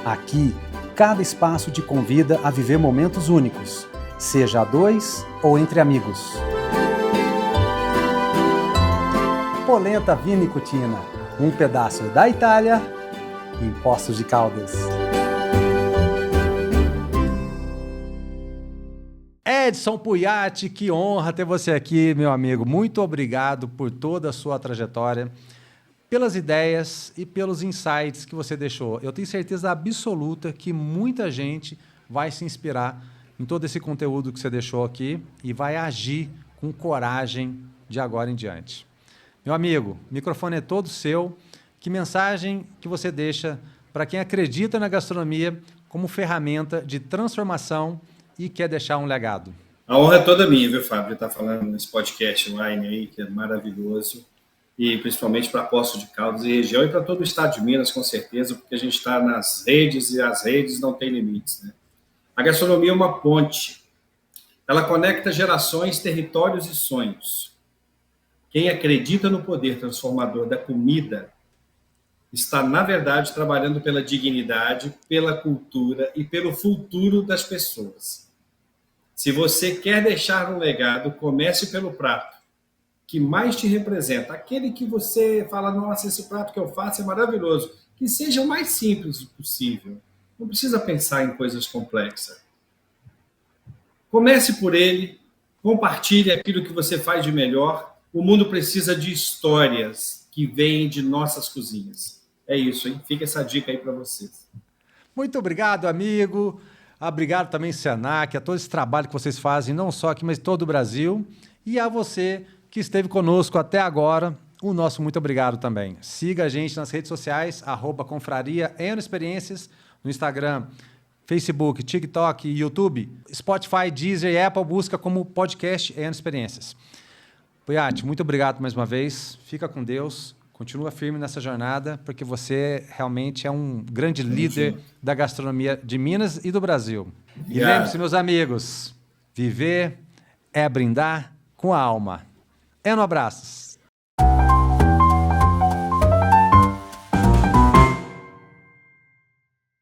Aqui, cada espaço te convida a viver momentos únicos, seja a 2 ou entre amigos. Polenta Vino e Cucina, um pedaço da Itália em Poços de Caldas. Edson Pujatti, que honra ter você aqui, meu amigo. Muito obrigado por toda a sua trajetória, pelas ideias e pelos insights que você deixou. Eu tenho certeza absoluta que muita gente vai se inspirar em todo esse conteúdo que você deixou aqui e vai agir com coragem de agora em diante. Meu amigo, o microfone é todo seu. Que mensagem que você deixa para quem acredita na gastronomia como ferramenta de transformação e quer deixar um legado? A honra é toda minha, viu, Fábio, estar falando nesse podcast online aí, que é maravilhoso, e principalmente para Poços de Caldas e região, e para todo o estado de Minas, com certeza, porque a gente está nas redes e as redes não têm limites, né? A gastronomia é uma ponte. Ela conecta gerações, territórios e sonhos. Quem acredita no poder transformador da comida está, na verdade, trabalhando pela dignidade, pela cultura e pelo futuro das pessoas. Se você quer deixar um legado, comece pelo prato que mais te representa. Aquele que você fala, nossa, esse prato que eu faço é maravilhoso. Que seja o mais simples possível. Não precisa pensar em coisas complexas. Comece por ele, compartilhe aquilo que você faz de melhor. O mundo precisa de histórias que vêm de nossas cozinhas. É isso, hein? Fica essa dica aí para vocês. Muito obrigado, amigo. Obrigado também, Senac, a todo esse trabalho que vocês fazem, não só aqui, mas em todo o Brasil. E a você que esteve conosco até agora, o nosso muito obrigado também. Siga a gente nas redes sociais, @confraria_experiências, no Instagram, Facebook, TikTok, YouTube, Spotify, Deezer e Apple, busca como podcast Experiências. Pujatti, muito obrigado mais uma vez. Fica com Deus. Continua firme nessa jornada, porque você realmente é um grande líder da gastronomia de Minas e do Brasil. E lembre-se, meus amigos, viver é brindar com a alma. É no Abraços.